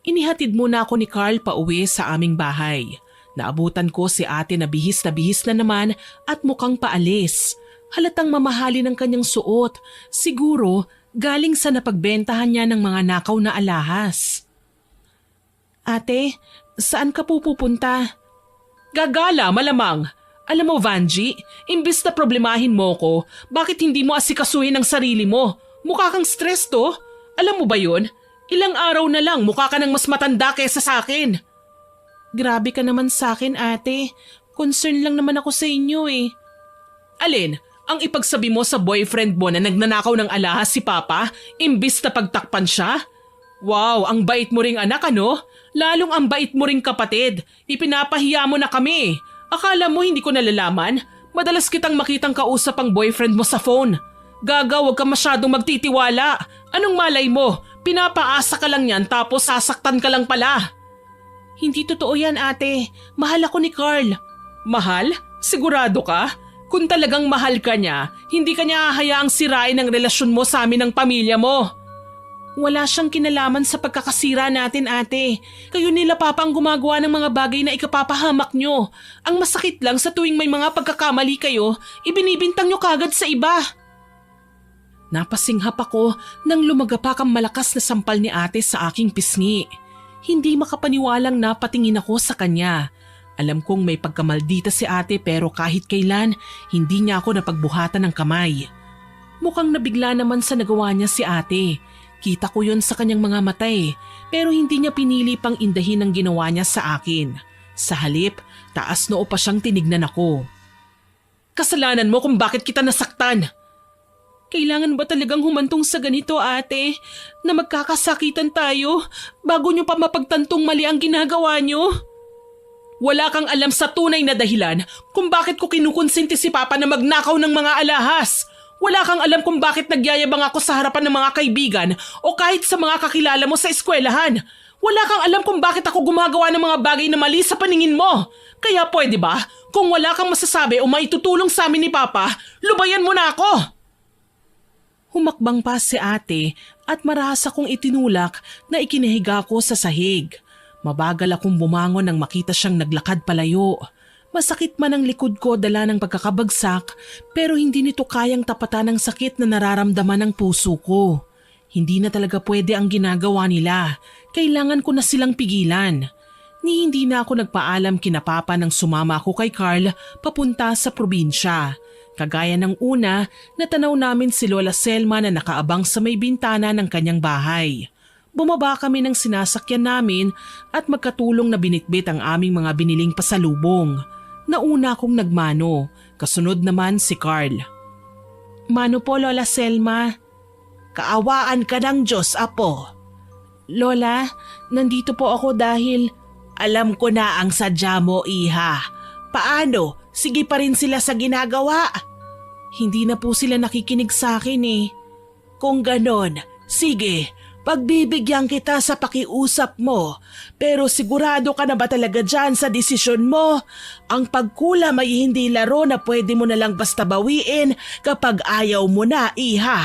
Inihatid muna ako ni Carl pauwi sa aming bahay. Naabutan ko si ate na bihis na naman at mukhang paalis. Halatang mamahali ng kanyang suot. Siguro galing sa napagbentahan niya ng mga nakaw na alahas. Ate, saan ka pupunta? Gagala, malamang. Alam mo, Vanji, imbis na problemahin mo ko, bakit hindi mo asikasuhin ang sarili mo? Mukha kang stress to. Alam mo ba yun? Ilang araw na lang mukha ka ng mas matanda kesa sa akin. Grabe ka naman sa akin, ate. Concern lang naman ako sa inyo eh. Alin? Ang ipagsabi mo sa boyfriend mo na nagnanakaw ng alahas si Papa, imbis na pagtakpan siya? Wow, ang bait mo ring anak ano? Lalong ang bait mo ring kapatid. Ipinapahiya mo na kami. Akala mo hindi ko nalalaman? Madalas kitang makitang kausap ang boyfriend mo sa phone. Gaga, huwag ka masyadong magtitiwala. Anong malay mo? Pinapaasa ka lang yan tapos sasaktan ka lang pala. Hindi totoo yan, ate. Mahal ako ni Carl. Mahal? Sigurado ka? Kung talagang mahal ka niya, hindi ka niya hahayaang sirain ang relasyon mo sa amin ng pamilya mo. Wala siyang kinalaman sa pagkakasira natin, ate. Kayo nila Papa ang gumagawa ng mga bagay na ikapapahamak nyo. Ang masakit lang sa tuwing may mga pagkakamali kayo, ibinibintang nyo kagad sa iba. Napasinghap ako nang lumagapak ang malakas na sampal ni ate sa aking pisngi. Hindi makapaniwalang napatingin ako sa kanya. Alam kong may pagkamaldita si ate pero kahit kailan, hindi niya ako napagbuhatan ng kamay. Mukhang nabigla naman sa nagawa niya si ate. Kita ko yon sa kanyang mga mata pero hindi niya pinili pang indahin ang ginawa niya sa akin. Sa halip, taas noo pa siyang tinignan ako. Kasalanan mo kung bakit kita nasaktan. Kailangan ba talagang humantong sa ganito, ate? Na magkakasakitan tayo bago niyo pa mapagtantong mali ang ginagawa niyo? Wala kang alam sa tunay na dahilan kung bakit ko kinukonsinti si Papa na magnakaw ng mga alahas. Wala kang alam kung bakit nagyayabang ako sa harapan ng mga kaibigan o kahit sa mga kakilala mo sa eskwelahan. Wala kang alam kung bakit ako gumagawa ng mga bagay na mali sa paningin mo. Kaya pwede ba, kung wala kang masasabi o maitutulong sa amin ni Papa, lubayan mo na ako. Humakbang pa si ate at marahas akong itinulak na ikinahiga ko sa sahig. Mabagal akong bumangon nang makita siyang naglakad palayo. Masakit man ang likod ko dala ng pagkakabagsak pero hindi nito kayang tapatan ang sakit na nararamdaman ng puso ko. Hindi na talaga pwede ang ginagawa nila. Kailangan ko na silang pigilan. Hindi na ako nagpaalam kina Papa nang sumama ako kay Carl papunta sa probinsya. Kagaya ng una, natanaw namin si Lola Selma na nakaabang sa may bintana ng kanyang bahay. Bumaba kami ng sinasakyan namin at magkatulong na binitbit ang aming mga biniling pasalubong. Nauna akong nagmano, kasunod naman si Carl. Mano po, Lola Selma. Kaawaan ka ng Diyos, Apo. Lola, nandito po ako dahil… Alam ko na ang sadya mo, Iha. Paano? Sige pa rin sila sa ginagawa. Hindi na po sila nakikinig sa akin eh. Kung ganon, sige, pagbibigyan kita sa pakiusap mo. Pero sigurado ka na ba talaga dyan sa desisyon mo? Ang pagkulam ay hindi laro na pwede mo na lang basta bawiin kapag ayaw mo na, Iha.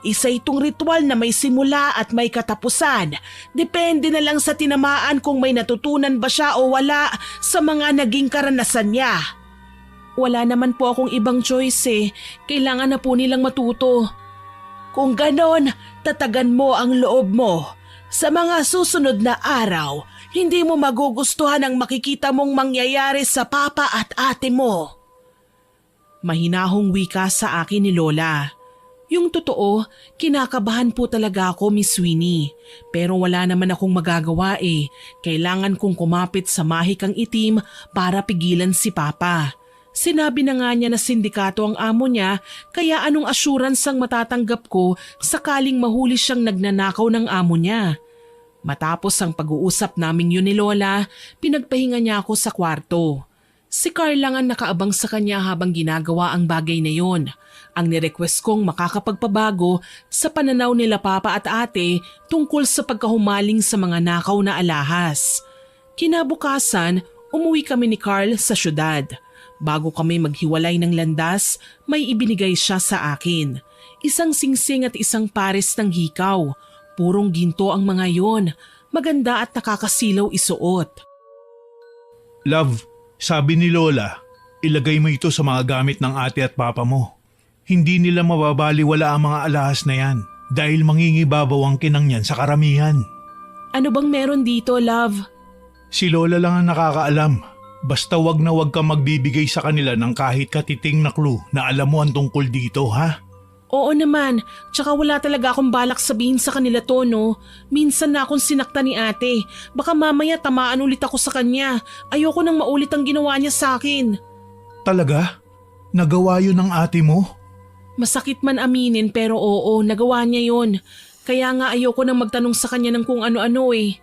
Isa itong ritual na may simula at may katapusan. Depende na lang sa tinamaan kung may natutunan ba siya o wala sa mga naging karanasan niya. Wala naman po akong ibang choice eh. Kailangan na po nilang matuto. Kung ganon, tatagan mo ang loob mo. Sa mga susunod na araw, hindi mo magugustuhan ang makikita mong mangyayari sa papa at ate mo. Mahinahong wika sa akin ni Lola. Yung totoo, kinakabahan po talaga ako, Miss Winnie. Pero wala naman akong magagawa eh. Kailangan kong kumapit sa mahikang itim para pigilan si Papa. Sinabi na nga niya na sindikato ang amo niya, kaya anong assurance ang matatanggap ko sakaling mahuli siyang nagnanakaw ng amo niya. Matapos ang pag-uusap naming yun ni Lola, pinagpahinga niya ako sa kwarto. Si Carl lang ang nakaabang sa kanya habang ginagawa ang bagay na yon. Ang nirequest kong makakapagpabago sa pananaw nila Papa at Ate tungkol sa pagkahumaling sa mga nakaw na alahas. Kinabukasan, umuwi kami ni Carl sa syudad. Bago kami maghiwalay ng landas, may ibinigay siya sa akin. Isang singsing at isang pares ng hikaw. Purong ginto ang mga yon. Maganda at nakakasilaw isuot. Love, sabi ni Lola, ilagay mo ito sa mga gamit ng ate at papa mo. Hindi nila mababaliwala ang mga alahas na yan dahil mangingibabaw ang kinang yan sa karamihan. Ano bang meron dito, love? Si Lola lang ang nakakaalam. Basta wag na wag ka magbibigay sa kanila ng kahit katiting na clue na alam mo ang tungkol dito, ha? Oo naman, tsaka wala talaga akong balak sabihin sa kanila to, no? Minsan na akong sinakta ni ate. Baka mamaya tamaan ulit ako sa kanya. Ayoko nang maulit ang ginawa niya sa akin. Talaga? Nagawa yun ng ate mo? Masakit man aminin pero oo, nagawa niya yun. Kaya nga ayoko nang magtanong sa kanya ng kung ano-ano eh.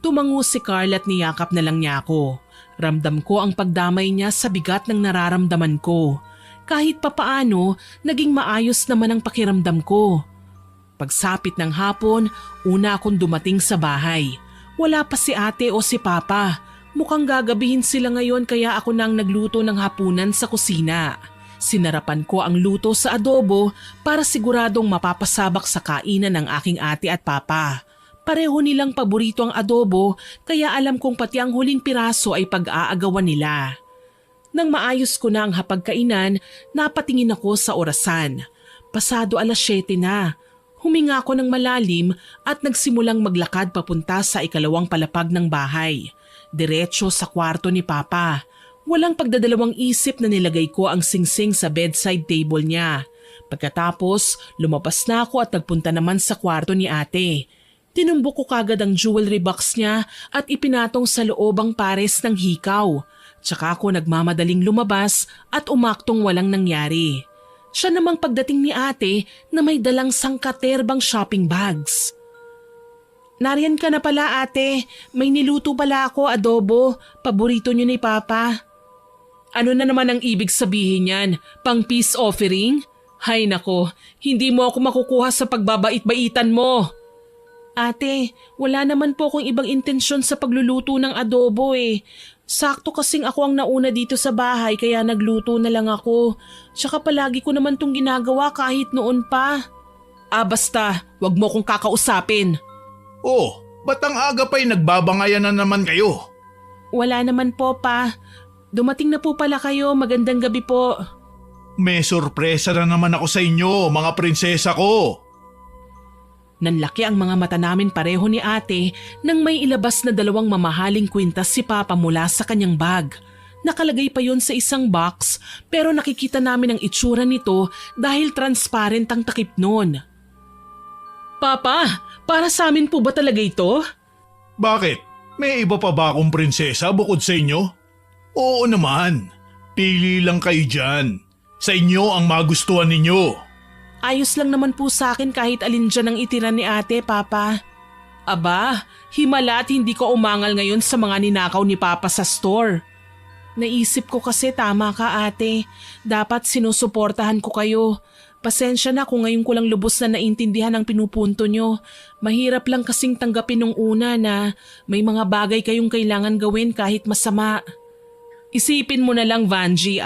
Tumango si Carl at niyakap na lang niya ako. Ramdam ko ang pagdamay niya sa bigat ng nararamdaman ko. Kahit papaano, naging maayos naman ang pakiramdam ko. Pagsapit ng hapon, una akong dumating sa bahay. Wala pa si ate o si papa. Mukhang gagabihin sila ngayon kaya ako nang nagluto ng hapunan sa kusina. Sinarapan ko ang luto sa adobo para siguradong mapapasabak sa kainan ng aking ate at papa. Pareho nilang paborito ang adobo kaya alam kong pati ang huling piraso ay pag-aagawan nila. Nang maayos ko na ang hapagkainan, napatingin ako sa orasan. Pasado 7:00 na. Huminga ako ng malalim at nagsimulang maglakad papunta sa ikalawang palapag ng bahay. Diretso sa kwarto ni Papa. Walang pagdadalawang isip na nilagay ko ang singsing sa bedside table niya. Pagkatapos, lumabas na ako at nagpunta naman sa kwarto ni ate. Tinumbok ko kagad ang jewelry box niya at ipinatong sa loob ang pares ng hikaw. Tsaka ako nagmamadaling lumabas at umaktong walang nangyari. Siya namang pagdating ni ate na may dalang sangkaterbang shopping bags. Nariyan ka na pala ate, may niluto pala ako adobo, paborito niyo ni Papa. Ano na naman ang ibig sabihin yan? Pang peace offering? Hay nako, hindi mo ako makukuha sa pagbabait-baitan mo. Ate, wala naman po akong ibang intensyon sa pagluluto ng adobo eh. Sakto kasing ako ang nauna dito sa bahay kaya nagluto na lang ako. Tsaka palagi ko naman tong ginagawa kahit noon pa. Basta, wag mo kong kakausapin. Oh, ba't ang aga pa'y nagbabangayan na naman kayo? Wala naman po pa. Dumating na po pala kayo, magandang gabi po. May sorpresa na naman ako sa inyo, mga prinsesa ko. Nanlaki ang mga mata namin pareho ni ate nang may ilabas na 2 mamahaling kwintas si Papa mula sa kanyang bag. Nakalagay pa yon sa isang box pero nakikita namin ang itsura nito dahil transparent ang takip nun. Papa, para sa amin po ba talaga ito? Bakit? May iba pa ba akong prinsesa bukod sa inyo? Oo naman. Pili lang kayo dyan. Sa inyo ang magustuhan ninyo. Ayos lang naman po sa akin kahit alin dyan ang itira ni ate, Papa. Aba, himala at hindi ko umangal ngayon sa mga ninakaw ni Papa sa store. Naisip ko kasi tama ka ate, dapat sinusuportahan ko kayo. Pasensya na kung ngayon ko lang lubos na naintindihan ang pinupunto nyo. Mahirap lang kasing tanggapin nung una na may mga bagay kayong kailangan gawin kahit masama. Isipin mo na lang Vanji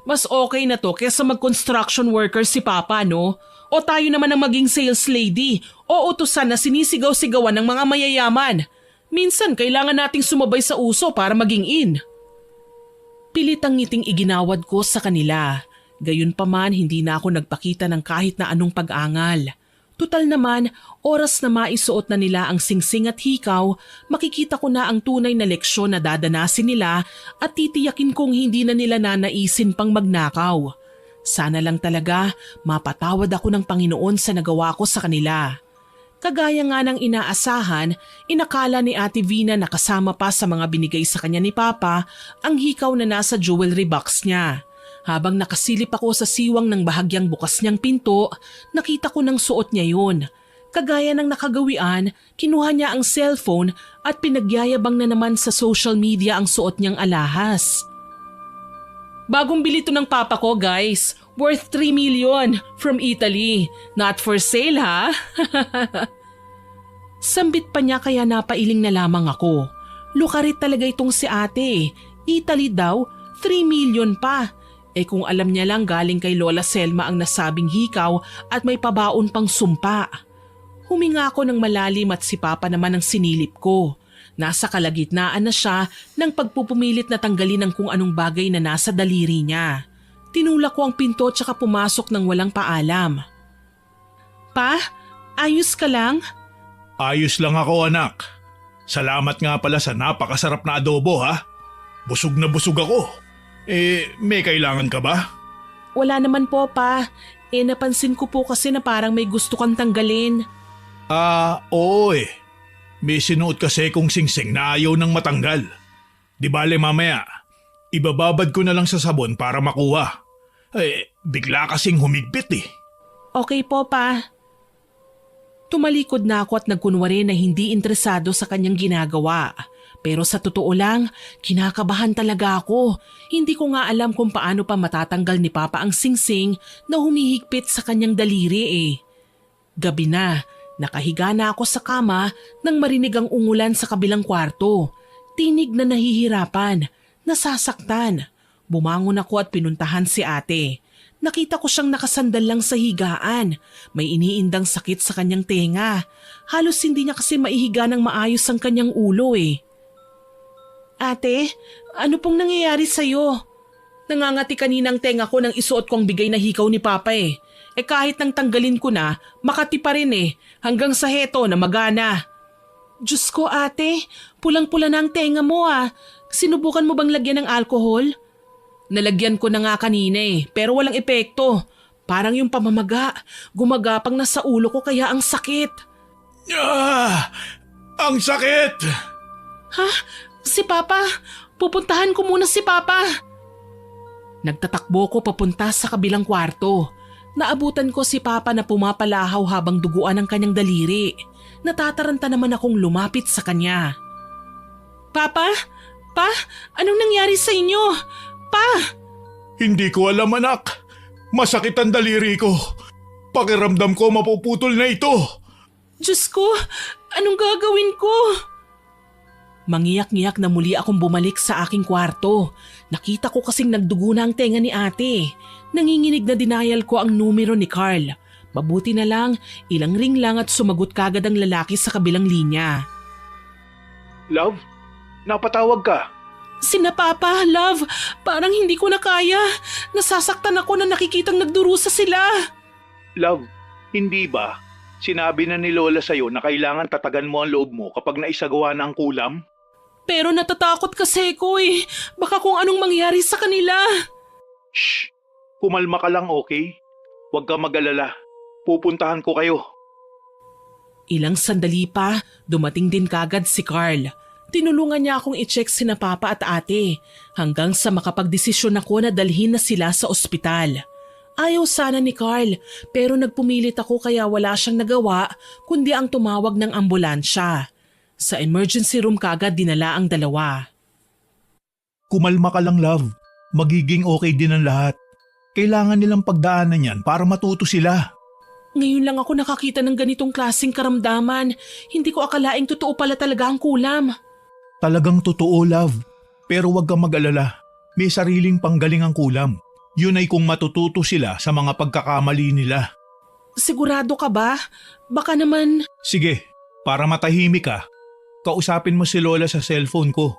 mas okay na to kaysa mag-construction worker si Papa no? O tayo naman ang maging sales lady o utusan na sinisigaw-sigawan ng mga mayayaman. Minsan kailangan nating sumabay sa uso para maging in. Pilit ang ngiting iginawad ko sa kanila. Gayunpaman hindi na ako nagpakita ng kahit na anong pag-angal. Tutal naman, oras na maisuot na nila ang singsing at hikaw, makikita ko na ang tunay na leksyon na dadanasin nila at titiyakin kong hindi na nila nanaisin pang magnakaw. Sana lang talaga mapatawad ako ng Panginoon sa nagawa ko sa kanila. Kagaya nga ng inaasahan, inakala ni Ate Vina na kasama pa sa mga binigay sa kanya ni Papa ang hikaw na nasa jewelry box niya. Habang nakasilip ako sa siwang ng bahagyang bukas niyang pinto, nakita ko ng suot niya yun. Kagaya ng nakagawian, kinuha niya ang cellphone at pinagyayabang na naman sa social media ang suot niyang alahas. Bagong bili to ng Papa ko guys, worth 3 million from Italy. Not for sale ha? Sambit pa niya kaya napailing na lamang ako. Lukarit talaga itong si ate. Italy daw, 3 million pa. Kung alam niya lang galing kay Lola Selma ang nasabing hikaw at may pabaon pang sumpa. Huminga ako ng malalim at si Papa naman ang sinilip ko. Nasa kalagitnaan na siya ng pagpupumilit na tanggalin ang kung anong bagay na nasa daliri niya. Tinulak ko ang pinto tsaka pumasok ng walang paalam. Pa, ayos ka lang? Ayos lang ako anak. Salamat nga pala sa napakasarap na adobo ha. Busog na busog ako. May kailangan ka ba? Wala naman po pa. Napansin ko po kasi na parang may gusto kang tanggalin. Oo May sinuot kasi kong singsing na ayaw nang matanggal. Di bale mamaya, ibababad ko na lang sa sabon para makuha. Bigla kasing humigpit Okay po pa. Tumalikod na ako at nagkunwari na hindi interesado sa kanyang ginagawa. Pero sa totoo lang, kinakabahan talaga ako. Hindi ko nga alam kung paano pa matatanggal ni Papa ang singsing na humihigpit sa kanyang daliri Gabi na, nakahiga na ako sa kama nang marinig ang ungulan sa kabilang kwarto. Tinig na nahihirapan, nasasaktan. Bumangon ako at pinuntahan si ate. Nakita ko siyang nakasandal lang sa higaan. May iniindang sakit sa kanyang tenga. Halos hindi niya kasi maihiga ng maayos ang kanyang ulo Ate, ano pong nangyayari sa'yo? Nangangati kanina ang tenga ko nang isuot ko ang bigay na hikaw ni Papa kahit nang tanggalin ko na, makati pa rin hanggang sa heto na magana. Diyos ko ate, pulang-pula na ang tenga mo Sinubukan mo bang lagyan ng alcohol? Nalagyan ko na nga kanina pero walang epekto. Parang yung pamamaga, gumagapang na sa ulo ko kaya ang sakit. Ang sakit! Ha? Si Papa? Pupuntahan ko muna si Papa. Nagtatakbo ko papunta sa kabilang kwarto. Naabutan ko si Papa na pumapalahaw habang duguan ang kanyang daliri. Natataranta naman akong lumapit sa kanya. Papa? Pa? Anong nangyari sa inyo? Pa? Hindi ko alam anak. Masakit ang daliri ko. Pakiramdam ko mapuputol na ito. Diyos ko, anong gagawin ko? Mangiyak-ngiyak na muli akong bumalik sa aking kwarto. Nakita ko kasing nagdugo na ang tenga ni ate. Nanginginig na denial ko ang numero ni Carl. Mabuti na lang, ilang ring lang at sumagot kagad ang lalaki sa kabilang linya. Love, napatawag ka. Sina Papa, Love, parang hindi ko na kaya. Nasasaktan ako na nakikitang nagdurusa sila. Love, hindi ba? Sinabi na ni Lola sa'yo na kailangan tatagan mo ang loob mo kapag naisagawa na ang kulam? Pero natatakot kasi ko eh. Baka kung anong mangyari sa kanila. Shh! Kumalma ka lang, okay? Huwag ka mag-alala. Pupuntahan ko kayo. Ilang sandali pa, dumating din kagad si Carl. Tinulungan niya akong i-check sina Papa at Ate hanggang sa makapagdesisyon ako na dalhin na sila sa ospital. Ayaw sana ni Carl pero nagpumilit ako kaya wala siyang nagawa kundi ang tumawag ng ambulansya. Sa emergency room kagad dinala ang dalawa. Kumalma ka lang, love. Magiging okay din ang lahat. Kailangan nilang pagdaanan yan para matuto sila. Ngayon lang ako nakakita ng ganitong klaseng karamdaman. Hindi ko akalaing totoo pala talaga ang kulam. Talagang totoo, love. Pero huwag kang mag-alala. May sariling panggaling ang kulam. Yun ay kung matututo sila sa mga pagkakamali nila. Sigurado ka ba? Baka naman… Sige, para matahimik ka, kausapin mo si Lola sa cellphone ko.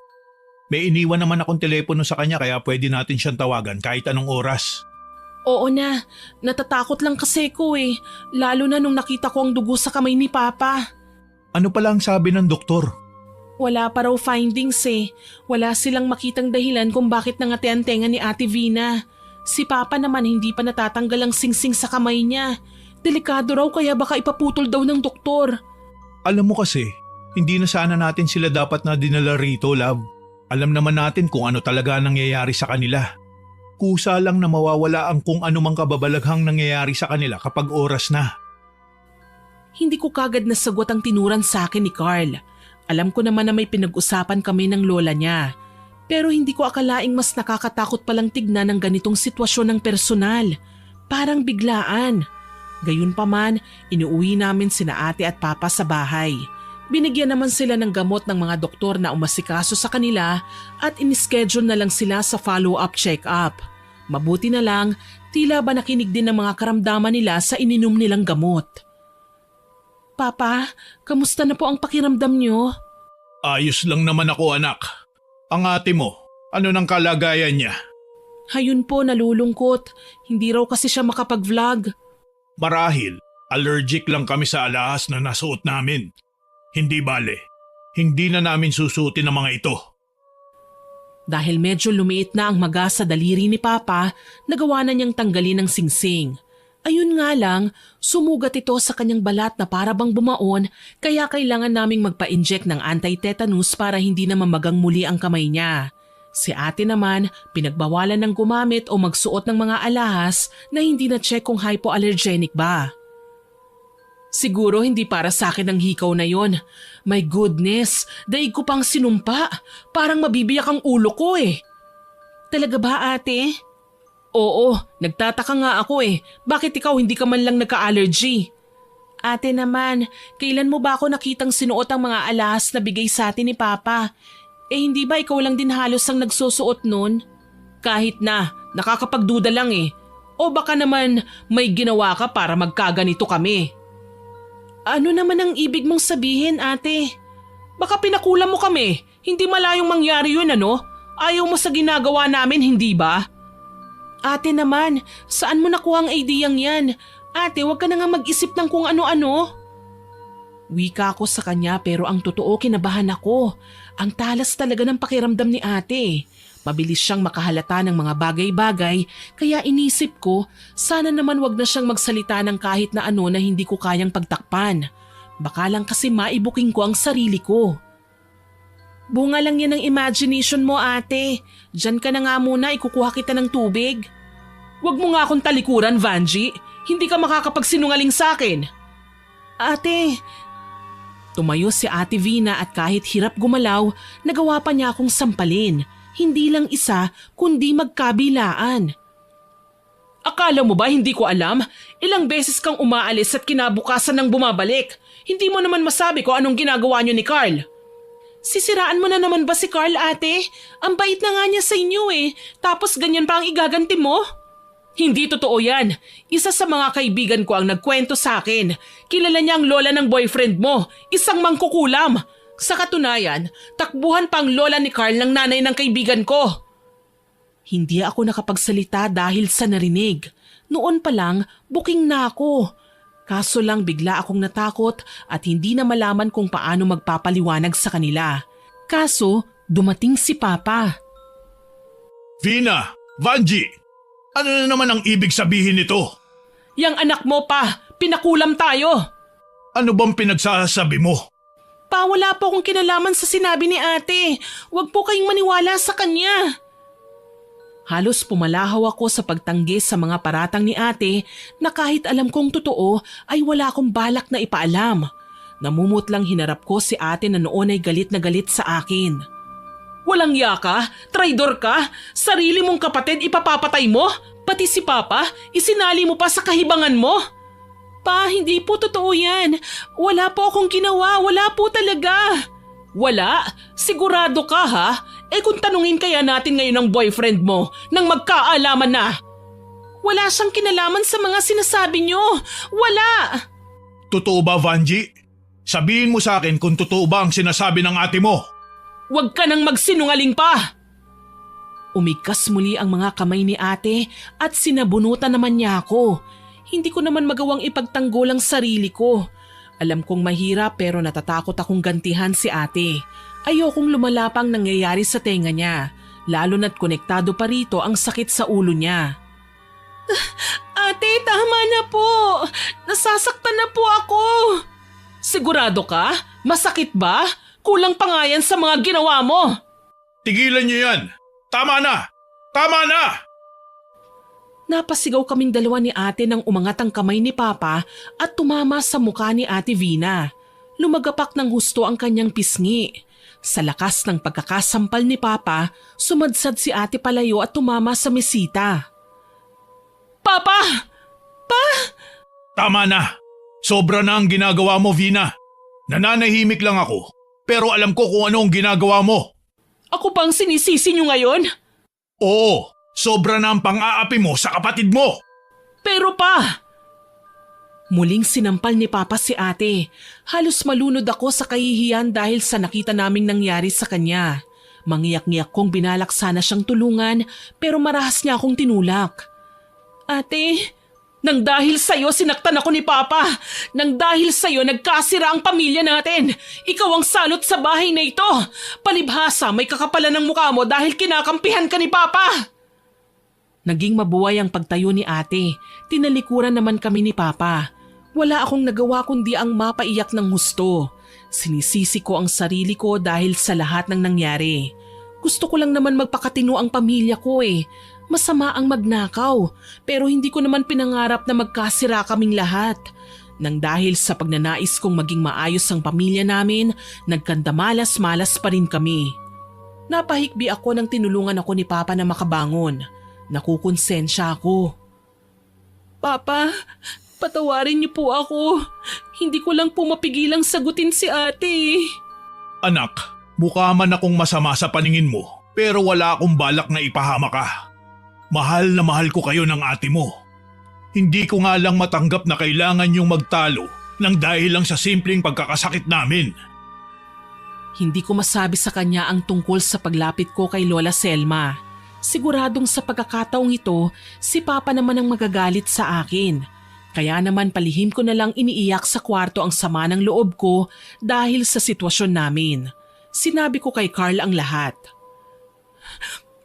May iniwan naman akong telepono sa kanya kaya pwede natin siyang tawagan kahit anong oras. Oo na, natatakot lang kasi ko eh. Lalo na nung nakita ko ang dugo sa kamay ni Papa. Ano pala ang sabi ng doktor? Wala pa raw findings eh. Wala silang makitang dahilan kung bakit nangati ang tenga ni Ate Vina. Si Papa naman hindi pa natatanggal ang singsing sa kamay niya. Delikado raw kaya baka ipaputol daw ng doktor. Alam mo kasi, hindi na sana natin sila dapat na dinala rito, love. Alam naman natin kung ano talaga nangyayari sa kanila. Kusa lang na mawawala ang kung anumang kababalaghang nangyayari sa kanila kapag oras na. Hindi ko kagad nasagot ang tinuran sa akin ni Carl. Alam ko naman na may pinag-usapan kami ng lola niya. Pero hindi ko akalaing mas nakakatakot palang tignan ng ganitong sitwasyon ng personal. Parang biglaan. Gayunpaman, inuuwi namin sina Ate at Papa sa bahay. Binigyan naman sila ng gamot ng mga doktor na umasikaso sa kanila at inischedule na lang sila sa follow-up check-up. Mabuti na lang, tila ba nakinig din ng mga karamdaman nila sa ininom nilang gamot. Papa, kamusta na po ang pakiramdam niyo? Ayos lang naman ako, anak. Ang ate mo, ano nang kalagayan niya? Hayun po, nalulungkot. Hindi raw kasi siya makapag-vlog. Marahil, allergic lang kami sa alahas na nasuot namin. Hindi bale, hindi na namin susutin ang mga ito. Dahil medyo lumiit na ang maga sa daliri ni Papa, nagawa na niyang tanggalin ang singsing. Ayun nga lang, sumugat ito sa kanyang balat na para bang bumaon kaya kailangan naming magpa-inject ng anti-tetanus para hindi na mamagang muli ang kamay niya. Si Ate naman, pinagbawalan ng gumamit o magsuot ng mga alahas na hindi na-check kung hypoallergenic ba. Siguro hindi para sa akin ang hikaw na yon. My goodness, daig ko pang sinumpa. Parang mabibiyak ang ulo ko eh. Talaga ba, Ate? Oo, nagtataka nga ako eh. Bakit ikaw hindi ka man lang nagka-allergy? Ate naman, kailan mo ba ako nakitang sinuot ang mga alahas na bigay sa atin ni Papa? Eh hindi ba ikaw lang din halos ang nagsusuot nun? Kahit na, nakakapagduda lang eh. O baka naman may ginawa ka para magkaganito kami. Ano naman ang ibig mong sabihin, Ate? Baka pinakulam mo kami. Hindi malayong mangyari yun, ano? Ayaw mo sa ginagawa namin, hindi ba? Ate naman, saan mo nakuha ang ideyang yan? Ate, huwag ka na nga mag-isip ng kung ano-ano. Wika ko sa kanya pero ang totoo kinabahan ako. Ang talas talaga ng pakiramdam ni Ate. Mabilis siyang makahalata ng mga bagay-bagay kaya inisip ko sana naman wag na siyang magsalita ng kahit na ano na hindi ko kayang pagtakpan. Baka lang kasi maibuking ko ang sarili ko. Bunga lang yan ng imagination mo, Ate. Diyan ka na nga muna, ikukuha kita ng tubig. Huwag mo nga akong talikuran, Vanji. Hindi ka makakapagsinungaling sa akin. Ate… Tumayo si Ate Vina at kahit hirap gumalaw, nagawa pa niya akong sampalin. Hindi lang isa, kundi magkabilaan. Akala mo ba hindi ko alam? Ilang beses kang umaalis at kinabukasan ng bumabalik. Hindi mo naman masabi ko anong ginagawa niyo ni Carl. Sisiraan mo na naman ba si Carl, Ate? Ang bait na nga niya sa inyo eh. Tapos ganyan pa ang igaganti mo? Hindi totoo yan. Isa sa mga kaibigan ko ang nagkwento sa akin. Kilala niya ang lola ng boyfriend mo. Isang mangkukulam. Sa katunayan, takbuhan pa ang lola ni Carl ng nanay ng kaibigan ko. Hindi ako nakapagsalita dahil sa narinig. Noon pa lang, booking na ako. Kaso lang bigla akong natakot at hindi na malaman kung paano magpapaliwanag sa kanila. Kaso, dumating si Papa. Vina, Vanji, ano na naman ang ibig sabihin nito? Yang anak mo pa, pinakulam tayo. Ano bang pinagsasabi mo? Pa, wala po akong kinalaman sa sinabi ni ate. Huwag po kayong maniwala sa kanya. Halos pumalahaw ako sa pagtanggi sa mga paratang ni ate na kahit alam kong totoo ay wala akong balak na ipaalam. Namumutlang hinarap ko si ate na noon ay galit na galit sa akin. Walang ya ka? Traidor ka? Sarili mong kapatid ipapapatay mo? Pati si Papa, isinali mo pa sa kahibangan mo? Pa, hindi po totoo yan. Wala po akong ginawa, wala po talaga. Wala? Sigurado ka ha? Kung tanungin kaya natin ngayon ang boyfriend mo nang magkaalaman na. Wala siyang kinalaman sa mga sinasabi niyo. Wala! Totoo ba, Vanji? Sabihin mo sa akin kung totoo ba ang sinasabi ng ate mo. Huwag ka nang magsinungaling pa! Umigkas muli ang mga kamay ni ate at sinabunutan naman niya ako. Hindi ko naman magawang ipagtanggol ang sarili ko. Alam kong mahirap pero natatakot akong gantihan si ate. Ayokong lumalapang nangyayari sa tenga niya, lalo na't konektado pa rito ang sakit sa ulo niya. Ate, tama na po. Nasasaktan na po ako. Sigurado ka? Masakit ba? Kulang pa nga yan sa mga ginawa mo. Tigilan niyo yan! Tama na! Tama na! Napasigaw kaming dalawa ni ate nang umangat ang kamay ni Papa at tumama sa mukha ni Ate Vina. Lumagapak ng husto ang kanyang pisngi. Sa lakas ng pagkakasampal ni Papa, sumadsad si ate palayo at tumama sa mesita. Papa! Pa! Tama na! Sobra na ang ginagawa mo, Vina. Nananahimik lang ako, pero alam ko kung ano ang ginagawa mo. Ako bang sinisisi niyo ngayon? Oo, sobra na ang pang-aapi mo sa kapatid mo. Pero pa! Muling sinampal ni Papa si ate. Halos malunod ako sa kahihiyan dahil sa nakita naming nangyari sa kanya. Mangiyak-ngiyak kong binalak sana siyang tulungan pero marahas niya akong tinulak. Ate, nang dahil sa'yo sinaktan ako ni Papa. Nang dahil sa'yo nagkasira ang pamilya natin. Ikaw ang salot sa bahay na ito. Palibhasa may kakapalan ng mukha mo dahil kinakampihan ka ni Papa. Naging mabuhay ang pagtayo ni ate. Tinalikuran naman kami ni Papa. Wala akong nagawa kundi ang mapaiyak ng husto. Sinisisi ko ang sarili ko dahil sa lahat ng nangyari. Gusto ko lang naman magpakatino ang pamilya ko eh. Masama ang magnakaw, pero hindi ko naman pinangarap na magkasira kaming lahat. Nang dahil sa pagnanais kong maging maayos ang pamilya namin, nagkandamalas-malas pa rin kami. Napahikbi ako nang tinulungan ako ni Papa na makabangon. Nakukonsensya ako. Papa, patawarin niyo po ako. Hindi ko lang po mapigilang sagutin si ate. Anak, mukha man akong masama sa paningin mo, pero wala akong balak na ipahama ka. Mahal na mahal ko kayo ng ate mo. Hindi ko nga lang matanggap na kailangan yung magtalo nang dahil lang sa simpleng pagkakasakit namin. Hindi ko masabi sa kanya ang tungkol sa paglapit ko kay Lola Selma. Siguradong sa pagkakataong ito, si Papa naman ang magagalit sa akin. Kaya naman palihim ko na lang iniiyak sa kwarto ang sama ng loob ko dahil sa sitwasyon namin. Sinabi ko kay Carl ang lahat.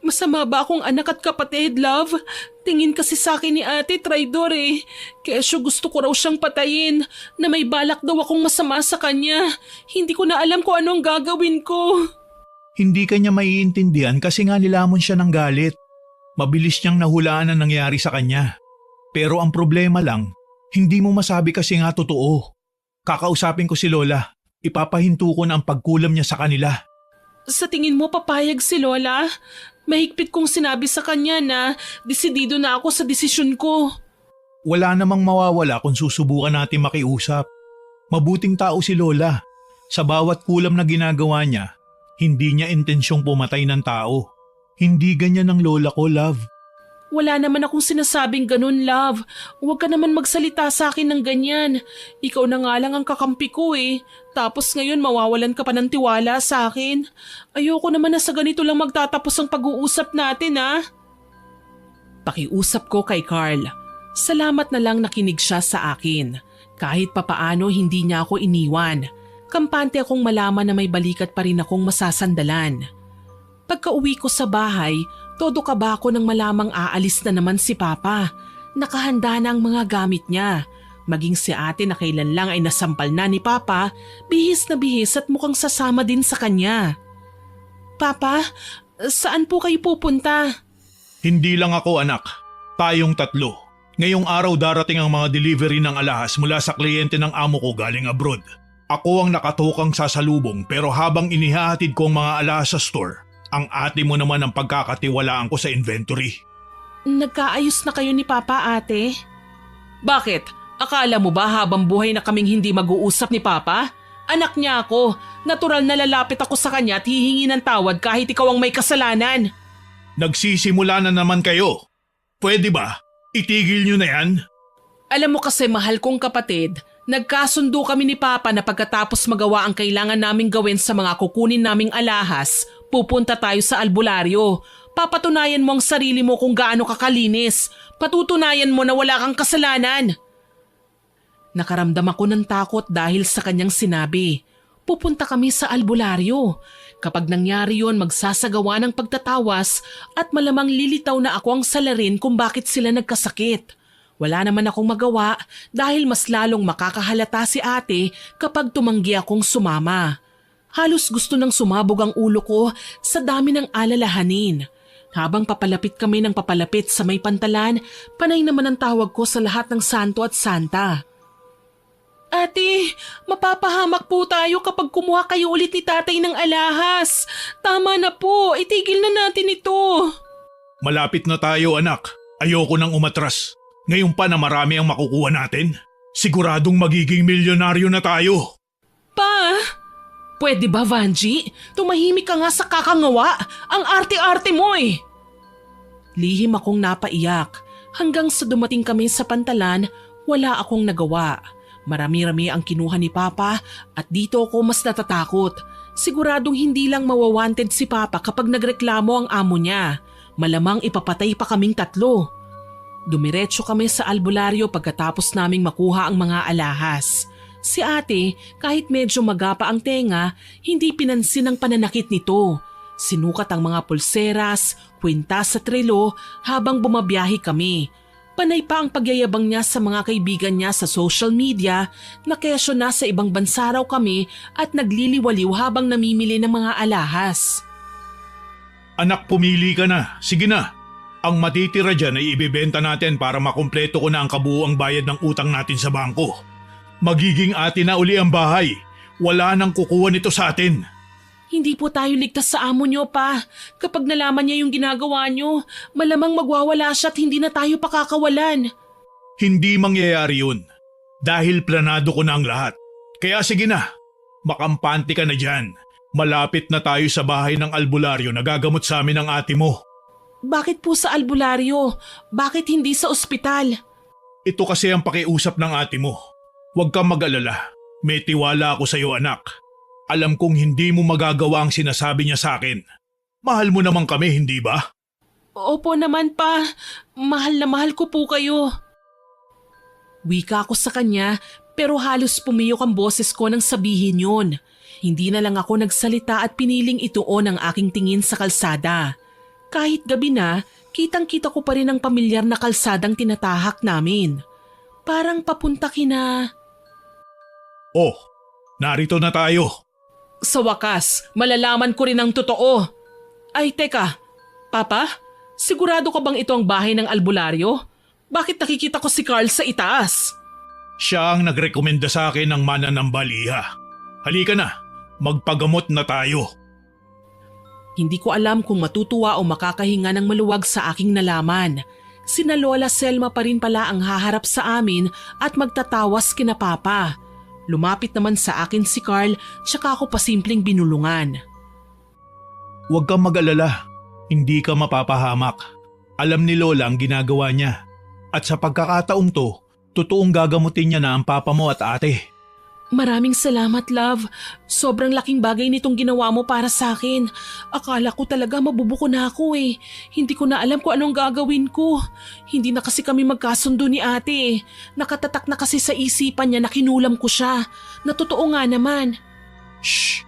Masama ba akong anak at kapatid, love? Tingin kasi sa akin ni ate, traidor eh. Kesyo gusto ko raw siyang patayin, na may balak daw akong masama sa kanya. Hindi ko na alam kung anong gagawin ko. Hindi ka niya maiintindihan kasi nga nilamon siya ng galit. Mabilis niyang nahulaan ang nangyari sa kanya. Pero ang problema lang, hindi mo masabi kasi nga totoo. Kakausapin ko si Lola. Ipapahinto ko na ang pagkulam niya sa kanila. Sa tingin mo papayag si Lola? Mahigpit kong sinabi sa kanya na desidido na ako sa desisyon ko. Wala namang mawawala kung susubukan natin makiusap. Mabuting tao si Lola. Sa bawat kulam na ginagawa niya, hindi niya intensyong pumatay ng tao. Hindi ganyan ang lola ko, love. Wala naman akong sinasabing ganun, love. Huwag ka naman magsalita sa akin ng ganyan. Ikaw na nga lang ang kakampi ko eh. Tapos ngayon mawawalan ka pa ng tiwala sa akin. Ayoko naman na sa ganito lang magtatapos ang pag-uusap natin ah. Pakiusap ko kay Carl. Salamat na lang nakinig siya sa akin. Kahit papaano hindi niya ako iniwan. Kampante akong malaman na may balikat pa rin akong masasandalan. Pagka-uwi ko sa bahay, todo kaba ako nang malamang aalis na naman si Papa. Nakahanda na ang mga gamit niya. Maging si ate na kailan lang ay nasampal na ni Papa, bihis na bihis at mukhang sasama din sa kanya. Papa, saan po kayo pupunta? Hindi lang ako anak, tayong tatlo. Ngayong araw darating ang mga delivery ng alahas mula sa kliyente ng amo ko galing abroad. Ako ang nakatukang sasalubong pero habang inihahatid ko ang mga alahas sa store, ang ate mo naman ang pagkakatiwalaan ko sa inventory. Nagkaayos na kayo ni Papa, ate? Bakit? Akala mo ba habang buhay na kaming hindi mag-uusap ni Papa? Anak niya ako. Natural na lalapit ako sa kanya at hihingi ng tawad kahit ikaw ang may kasalanan. Nagsisimula na naman kayo. Pwede ba? Itigil nyo na yan? Alam mo kasi mahal kong kapatid, nagkasundo kami ni Papa na pagkatapos magawa ang kailangan naming gawin sa mga kukunin naming alahas, pupunta tayo sa albularyo. Papatunayan mo ang sarili mo kung gaano kakalinis. Patutunayan mo na wala kang kasalanan. Nakaramdam ako ng takot dahil sa kanyang sinabi. Pupunta kami sa albularyo. Kapag nangyari yon, magsasagawa ng pagtatawas at malamang lilitaw na ako ang salarin kung bakit sila nagkasakit. Wala naman akong magawa dahil mas lalong makakahalata si ate kapag tumanggi akong sumama. Halos gusto nang sumabog ang ulo ko sa dami ng alalahanin. Habang papalapit kami ng papalapit sa may pantalan, panay naman ang tawag ko sa lahat ng santo at santa. Ate, mapapahamak po tayo kapag kumuha kayo ulit ni tatay ng alahas. Tama na po, itigil na natin ito. Malapit na tayo anak. Ayoko nang umatras. Ngayon pa na marami ang makukuha natin. Siguradong magiging milyonaryo na tayo. Pa, pwede ba Vanji? Tumahimik ka nga sa kakangawa. Ang arte-arte mo eh. Lihim akong napaiyak. Hanggang sa dumating kami sa pantalan, wala akong nagawa. Marami-rami ang kinuha ni Papa at dito ako mas natatakot. Siguradong hindi lang mawawanted si Papa kapag nagreklamo ang amo niya. Malamang ipapatay pa kaming tatlo. Dumiretso kami sa albularyo pagkatapos naming makuha ang mga alahas. Si ate, kahit medyo magapa ang tenga, hindi pinansin ang pananakit nito. Sinukat ang mga pulseras, kwintas sa trelo habang bumabiyahe kami. Panay pa ang pagyayabang niya sa mga kaibigan niya sa social media na kesyo na sa ibang bansa raw kami at nagliliwaliw habang namimili ng mga alahas. Anak, pumili ka na. Sige na. Ang matitira dyan ay ibebenta natin para makumpleto ko na ang kabuuang bayad ng utang natin sa bangko. Magiging atin na uli ang bahay. Wala nang kukuha nito sa atin. Hindi po tayo ligtas sa amo niyo pa. Kapag nalaman niya yung ginagawa niyo, malamang magwawala siya at hindi na tayo pakakawalan. Hindi mangyayari yun. Dahil planado ko na ang lahat. Kaya sige na, makampante ka na dyan. Malapit na tayo sa bahay ng albularyo na gagamot sa amin ng ate mo. Bakit po sa albularyo? Bakit hindi sa ospital? Ito kasi ang pakiusap ng ate mo. Huwag kang mag-alala. May tiwala ako sa iyo anak. Alam kong hindi mo magagawa ang sinasabi niya sa akin. Mahal mo naman kami, hindi ba? Opo naman pa. Mahal na mahal ko po kayo. Wika ako sa kanya pero halos pumiyok ang boses ko nang sabihin yun. Hindi na lang ako nagsalita at piniling ituon ang aking tingin sa kalsada. Kahit gabi na, kitang-kita ko pa rin ang pamilyar na kalsadang tinatahak namin. Parang papunta kina... Oh, narito na tayo. Sa wakas, malalaman ko rin ang totoo. Ay teka, Papa, sigurado ka bang ito ang bahay ng albularyo? Bakit nakikita ko si Carl sa itaas? Siya ang nagrekomenda sa akin ng mananambaliha. Halika na, magpagamot na tayo. Hindi ko alam kung matutuwa o makakahinga ng maluwag sa aking nalaman. Sina Lola Selma pa rin pala ang haharap sa amin at magtatawas kina Papa. Lumapit naman sa akin si Carl tsaka ako pasimpleng binulungan. Huwag kang mag-alala, hindi ka mapapahamak. Alam ni Lola ang ginagawa niya. At sa pagkakataong to, totoong gagamutin niya na ang papa mo at ate. Maraming salamat, love. Sobrang laking bagay nitong ginawa mo para sa akin. Akala ko talaga mabubuko na ako eh. Hindi ko na alam kung anong gagawin ko. Hindi na kasi kami magkasundo ni ate eh. Nakatatak na kasi sa isipan niya na kinulam ko siya. Na totoo nga naman. Shh!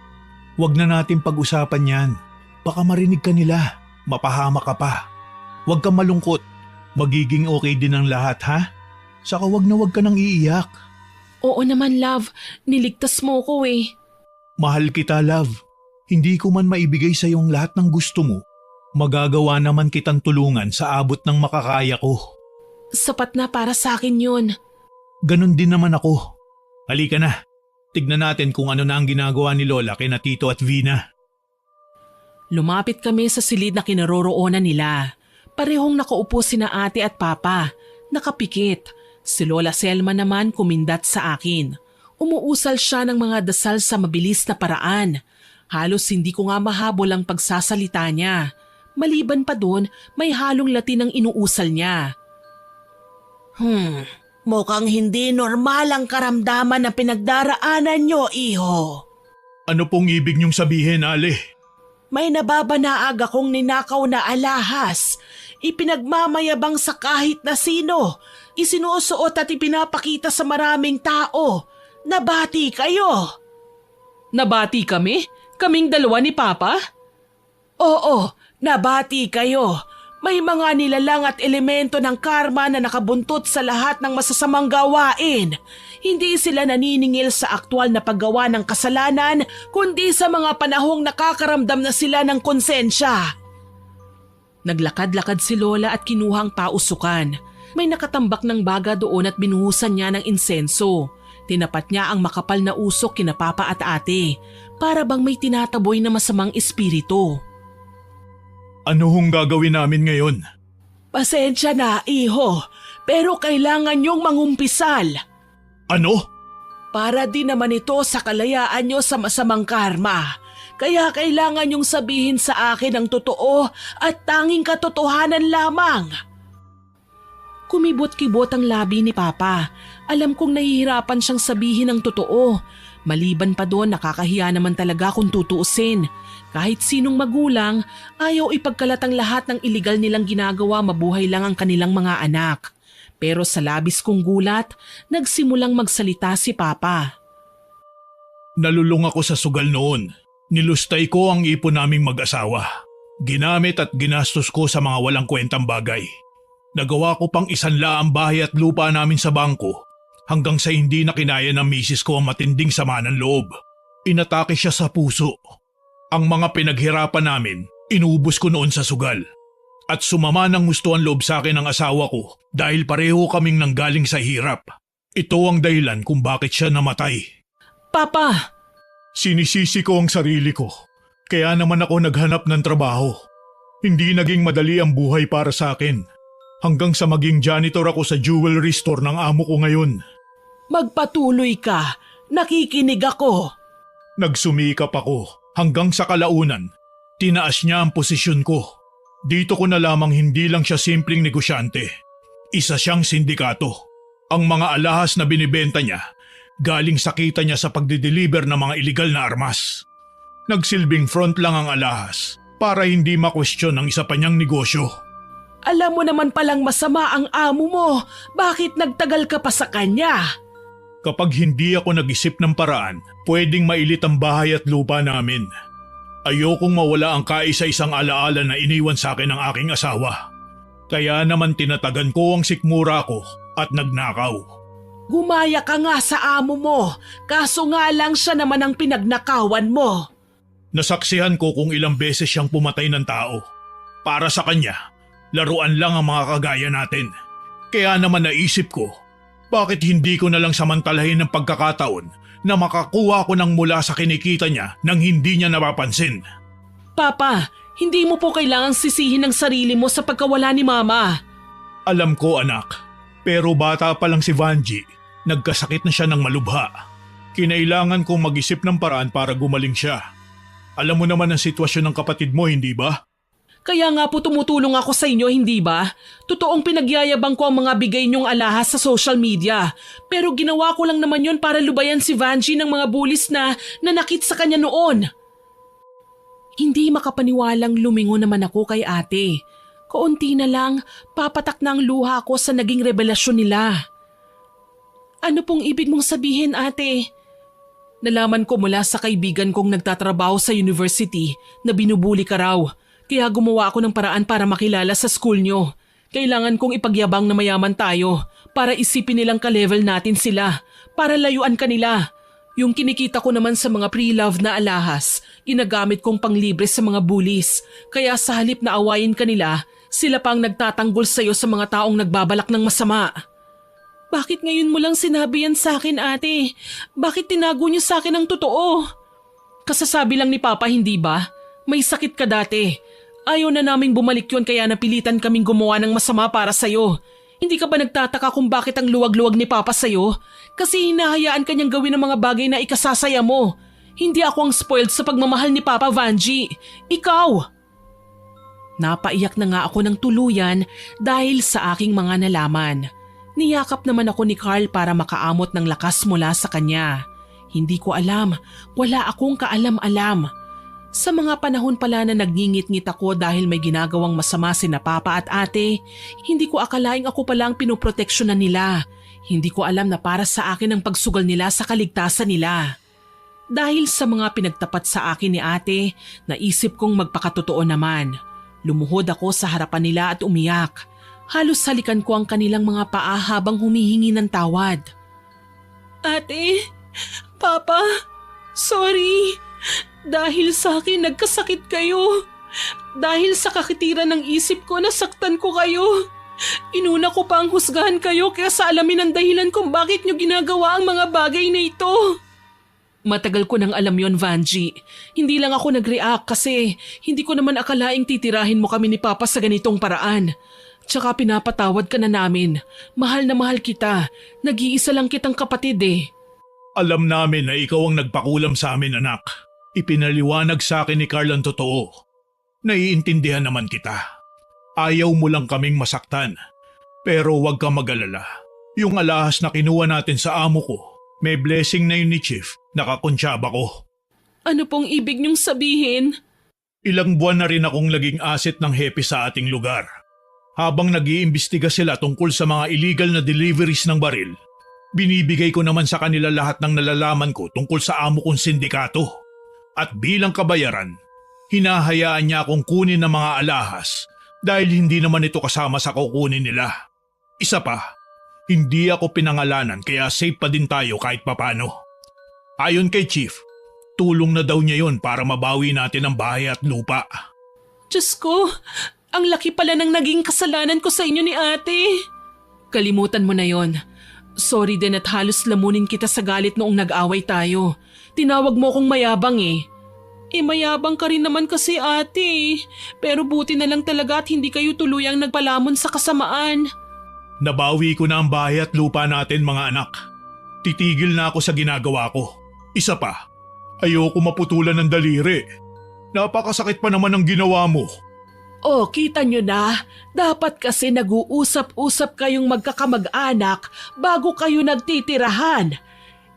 Huwag na natin pag-usapan yan. Baka marinig ka nila. Mapahama ka pa. Huwag kang malungkot. Magiging okay din ang lahat, ha? Saka wag na wag ka nang iiyak. Oo naman, love. Niligtas mo ko eh. Mahal kita, love. Hindi ko man maibigay sa iyong lahat ng gusto mo. Magagawa naman kitang tulungan sa abot ng makakaya ko. Sapat na para sa akin yun. Ganon din naman ako. Halika na. Tignan natin kung ano na ang ginagawa ni Lola kina Tito at Vina. Lumapit kami sa silid na kinaroroonan nila. Parehong nakaupo sina ate at papa. Nakapikit. Si Lola Selma naman kumindat sa akin. Umuusal siya ng mga dasal sa mabilis na paraan. Halos hindi ko nga mahabol ang pagsasalita niya. Maliban pa doon, may halong Latin ang inuusal niya. Mukhang hindi normal ang karamdaman na pinagdaraanan nyo, iho. Ano pong ibig niyong sabihin, Ale? May nababanaag akong ninakaw na alahas. Ipinagmamayabang sa kahit na sino. Isinusuot at ipinapakita sa maraming tao. Nabati kayo. Nabati kami? Kaming dalawa ni Papa? Oo, nabati kayo. May mga nilalang at elemento ng karma na nakabuntot sa lahat ng masasamang gawain. Hindi sila naniningil sa aktwal na paggawa ng kasalanan, kundi sa mga panahong nakakaramdam na sila ng konsensya. Naglakad-lakad si Lola at kinuhang pausukan. May nakatambak ng baga doon at binuhusan niya ng insenso. Tinapat niya ang makapal na usok kina Papa at ate, para bang may tinataboy na masamang espiritu. Ano hong gagawin namin ngayon? Pasensya na, iho, pero kailangan niyong mangumpisal. Ano? Para din naman ito sa kalayaan niyo sa masamang karma. Kaya kailangan niyong sabihin sa akin ang totoo at tanging katotohanan lamang. Kumibot-kibot ang labi ni Papa. Alam kong nahihirapan siyang sabihin ang totoo. Maliban pa doon, nakakahiya naman talaga kung tutuusin. Kahit sinong magulang, ayaw ipagkalat ang lahat ng iligal nilang ginagawa, mabuhay lang ang kanilang mga anak. Pero sa labis kong gulat, nagsimulang magsalita si Papa. Nalulung ako sa sugal noon. Nilustay ko ang ipon naming mag-asawa. Ginamit at ginastos ko sa mga walang kwentang bagay. Nagawa ko pang isanla ang bahay at lupa namin sa bangko hanggang sa hindi na kinaya ng misis ko ang matinding sama ng loob. Inatake siya sa puso. Ang mga pinaghirapan namin, inubos ko noon sa sugal. At sumama ng gusto ang loob sa akin ng asawa ko dahil pareho kaming nanggaling sa hirap. Ito ang dahilan kung bakit siya namatay. Papa! Sinisisi ko ang sarili ko. Kaya naman ako naghanap ng trabaho. Hindi naging madali ang buhay para sa akin. Hanggang sa maging janitor ako sa jewelry store ng amo ko ngayon. Magpatuloy ka. Nakikinig ako. Nagsumikap ako hanggang sa kalaunan. Tinaas niya ang posisyon ko. Dito ko na lamang hindi lang siya simpleng negosyante. Isa siyang sindikato. Ang mga alahas na binibenta niya, galing sa kita niya sa pagdideliver ng mga iligal na armas. Nagsilbing front lang ang alahas para hindi makwestiyon ang isa pa niyang negosyo. Alam mo naman palang masama ang amo mo. Bakit nagtagal ka pa sa kanya? Kapag hindi ako nag-isip ng paraan, pwedeng mailit ang bahay at lupa namin. Ayokong mawala ang kaisa-isang alaala na iniwan sa akin ng aking asawa. Kaya naman tinatagan ko ang sikmura ko at nagnakaw. Gumaya ka nga sa amo mo. Kaso nga lang siya naman ang pinagnakawan mo. Nasaksihan ko kung ilang beses siyang pumatay ng tao. Para sa kanya, laruan lang ang mga kagaya natin. Kaya naman naisip ko, bakit hindi ko na lang samantalahin ng pagkakataon na makakuha ko ng mula sa kinikita niya nang hindi niya napapansin. Papa, hindi mo po kailangang sisihin ang sarili mo sa pagkawala ni Mama. Alam ko anak, pero bata pa lang si Vanji, nagkasakit na siya ng malubha. Kinailangan kong mag-isip ng paraan para gumaling siya. Alam mo naman ang sitwasyon ng kapatid mo, hindi ba? Kaya nga po tumutulong ako sa inyo, hindi ba? Totoong pinagyayabang ko ang mga bigay niyong alahas sa social media. Pero ginawa ko lang naman yon para lubayan si Vanji ng mga bullies na nanakit sa kanya noon. Hindi makapaniwalang lumingon naman ako kay ate. Kaunti na lang, papatak na ang luha ko sa naging revelasyon nila. Ano pong ibig mong sabihin, ate? Nalaman ko mula sa kaibigan kong nagtatrabaho sa university na binubuli ka raw. Kaya gumawa ako ng paraan para makilala sa school nyo. Kailangan kong ipagyabang na mayaman tayo para isipin nilang ka-level natin sila, para layuan ka nila. Yung kinikita ko naman sa mga pre-love na alahas, ginagamit kong panglibre sa mga bullies. Kaya sa halip na awayin ka nila, sila pang nagtatanggol sa'yo sa mga taong nagbabalak ng masama. Bakit ngayon mo lang sinabi yan sa akin, ate? Bakit tinago niyo sa akin ang totoo? Kasasabi lang ni Papa, hindi ba? May sakit ka dati. Ayaw na naming bumalik yun kaya napilitan kaming gumawa ng masama para sa'yo. Hindi ka ba nagtataka kung bakit ang luwag-luwag ni Papa sa'yo? Kasi hinahayaan ka niyang gawin ang mga bagay na ikasasaya mo. Hindi ako ang spoiled sa pagmamahal ni Papa, Vanji. Ikaw! Napaiyak na nga ako ng tuluyan dahil sa aking mga nalaman. Niyakap naman ako ni Carl para makaamot ng lakas mula sa kanya. Hindi ko alam, wala akong kaalam-alam. Sa mga panahon pala na nagngingit-ngit ako dahil may ginagawang masama sina Papa at ate, hindi ko akalaing ako pala ang pinoproteksyonan nila. Hindi ko alam na para sa akin ang pagsugal nila sa kaligtasan nila. Dahil sa mga pinagtapat sa akin ni ate, naisip kong magpakatotoo naman. Lumuhod ako sa harapan nila at umiyak. Halos halikan ko ang kanilang mga paa habang humihingi ng tawad. Ate, Papa, sorry. Dahil sa akin nagkasakit kayo. Dahil sa kakitiran ng isip ko nasaktan ko kayo. Inuna ko pa ang husgahan kayo kaya sa alamin ang dahilan kung bakit nyo ginagawa ang mga bagay na ito. Matagal ko nang alam yon, Vanji. Hindi lang ako nag-react kasi hindi ko naman akalaing titirahin mo kami ni Papa sa ganitong paraan. Tsaka pinapatawad ka na namin. Mahal na mahal kita. Nag-iisa lang kitang kapatid eh. Alam namin na ikaw ang nagpakulam sa amin, anak. Ipinaliwanag sa akin ni Carl ang totoo. Naiintindihan naman kita. Ayaw mo lang kaming masaktan. Pero huwag kang mag-alala. Yung alahas na kinuha natin sa amo ko, may blessing na yun ni Chief, nakakonsyaba ko. Ano pong ibig niyong sabihin? Ilang buwan na rin akong naging asset ng hepe sa ating lugar. Habang nag-iimbestiga sila tungkol sa mga illegal na deliveries ng baril, binibigay ko naman sa kanila lahat ng nalalaman ko tungkol sa amo kong sindikato. At bilang kabayaran, hinahayaan niya akong kunin ng mga alahas dahil hindi naman ito kasama sa kukunin nila. Isa pa, hindi ako pinangalanan kaya safe pa din tayo kahit papano. Ayon kay Chief, tulong na daw niya yon para mabawi natin ang bahay at lupa. Diyos ko, ang laki pala ng naging kasalanan ko sa inyo ni ate. Kalimutan mo na yon. Sorry din at halos lamunin kita sa galit noong nag-away tayo. Tinawag mo akong mayabang eh. Mayabang ka rin naman kasi ate. Pero buti na lang talaga at hindi kayo tuluyang nagpalamon sa kasamaan. Nabawi ko na ang bahay at lupa natin, mga anak. Titigil na ako sa ginagawa ko. Isa pa, ayoko maputulan ng daliri. Napakasakit pa naman ang ginawa mo. Oh, kita nyo na, dapat kasi nag-uusap-usap kayong magkakamag-anak bago kayo nagtitirahan.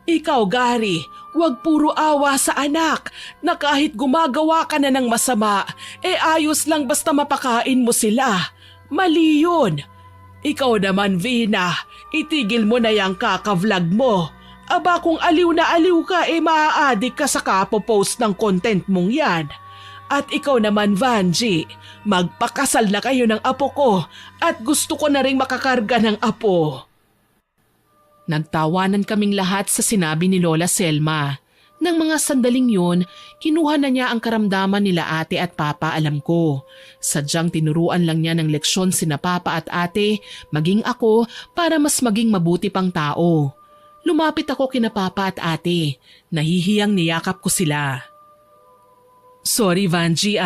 Ikaw, Gary, huwag puro awa sa anak na kahit gumagawa ka na ng masama, ayos lang basta mapakain mo sila. Mali yun. Ikaw naman, Vina, itigil mo na yung kaka-vlog mo. Aba kung aliw na aliw ka, maa-addict ka sa kapopost ng content mong yan. At ikaw naman, Vanji, magpakasal na kayo ng apo ko at gusto ko na rin makakarga ng apo. Nagtawanan kaming lahat sa sinabi ni Lola Selma. Nang mga sandaling yun, kinuha na niya ang karamdaman nila ate at papa, alam ko. Sadyang tinuruan lang niya ng leksyon sina papa at ate, maging ako para mas maging mabuti pang tao. Lumapit ako kina papa at ate, nahihiyang niyakap ko sila. Sorry Vanji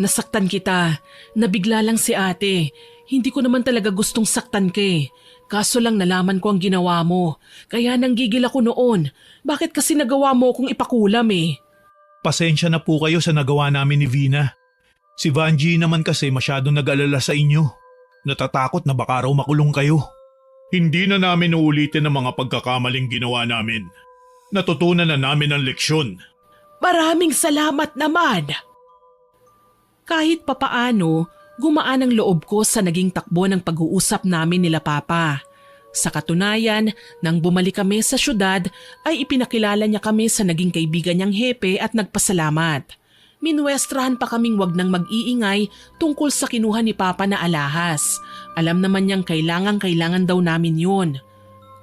nasaktan kita. Nabigla lang si ate. Hindi ko naman talaga gustong saktan ka eh. Kaso lang nalaman ko ang ginawa mo. Kaya nanggigil ako noon. Bakit kasi nagawa mo kung ipakulam eh? Pasensya na po kayo sa nagawa namin ni Vina. Si Vanji naman kasi masyadong nag-alala sa inyo. Natatakot na baka raw makulong kayo. Hindi na namin uulitin ang mga pagkakamaling ginawa namin. Natutunan na namin ang leksyon. Maraming salamat naman. Kahit papaano, gumaan ang loob ko sa naging takbo ng pag-uusap namin nila Papa. Sa katunayan, nang bumalik kami sa syudad ay ipinakilala niya kami sa naging kaibigan niyang hepe at nagpasalamat. Minwestrahan pa kaming wag nang mag-iingay tungkol sa kinuha ni Papa na alahas. Alam naman niyang kailangan daw namin yun.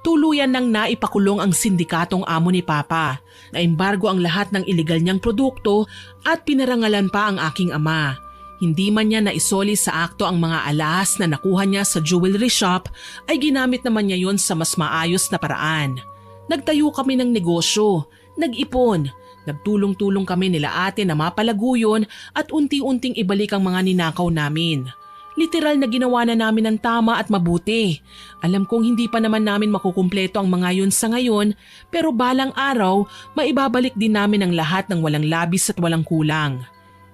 Tuluyan nang naipakulong ang sindikatong amo ni Papa. Naimbargo ang lahat ng iligal niyang produkto at pinarangalan pa ang aking ama. Hindi man niya naisoli sa akto ang mga alahas na nakuha niya sa jewelry shop ay ginamit naman niya yon sa mas maayos na paraan. Nagtayo kami ng negosyo, nag-ipon, nagtulong-tulong kami nila ate na mapalago yun at unti-unting ibalik ang mga ninakaw namin. Literal na ginawa na namin ang tama at mabuti. Alam kong hindi pa naman namin makukumpleto ang mga yun sa ngayon pero balang araw maibabalik din namin ang lahat ng walang labis at walang kulang.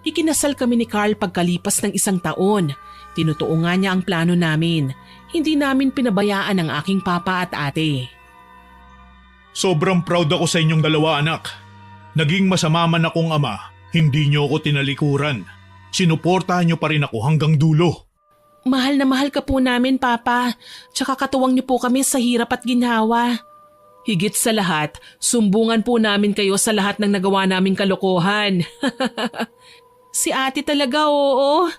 Ikinasal kami ni Carl pagkalipas ng 1 taon. Tinutuo nga niya ang plano namin. Hindi namin pinabayaan ang aking papa at ate. Sobrang proud ako sa inyong dalawa anak. Naging masama man akong ama, hindi niyo ako tinalikuran. Sinuportahan niyo pa rin ako hanggang dulo. Mahal na mahal ka po namin, Papa. Tsaka katuwang niyo po kami sa hirap at ginhawa. Higit sa lahat, sumbungan po namin kayo sa lahat ng nagawa naming kalokohan. Si ate talaga, oo.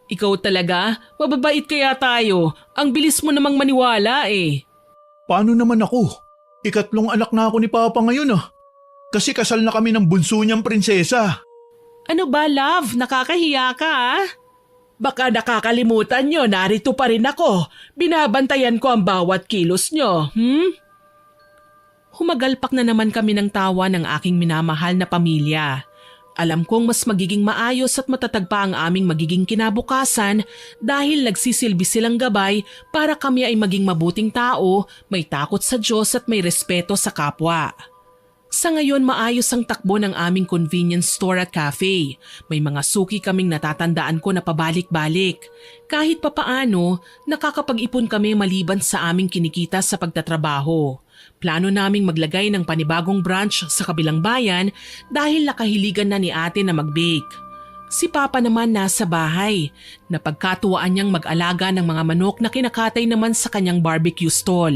Ikaw talaga? Mababait kaya tayo. Ang bilis mo namang maniwala eh. Paano naman ako? 3 anak na ako ni Papa ngayon ah. Kasi kasal na kami ng bunso niyang prinsesa. Ano ba, love? Nakakahiya ka ah? Baka nakakalimutan nyo, narito pa rin ako. Binabantayan ko ang bawat kilos nyo, Humagalpak na naman kami ng tawa ng aking minamahal na pamilya. Alam kong mas magiging maayos at matatag pa ang aming magiging kinabukasan dahil nagsisilbi silang gabay para kami ay maging mabuting tao, may takot sa Diyos at may respeto sa kapwa. Sa ngayon maayos ang takbo ng aming convenience store at cafe. May mga suki kaming natatandaan ko na pabalik-balik. Kahit papaano, nakakapag-ipon kami maliban sa aming kinikita sa pagtatrabaho. Plano naming maglagay ng panibagong branch sa kabilang bayan dahil nakahiligan na ni ate na mag-bake. Si Papa naman nasa bahay. Napagkatuwaan niyang mag-alaga ng mga manok na kinakatay naman sa kanyang barbecue stall.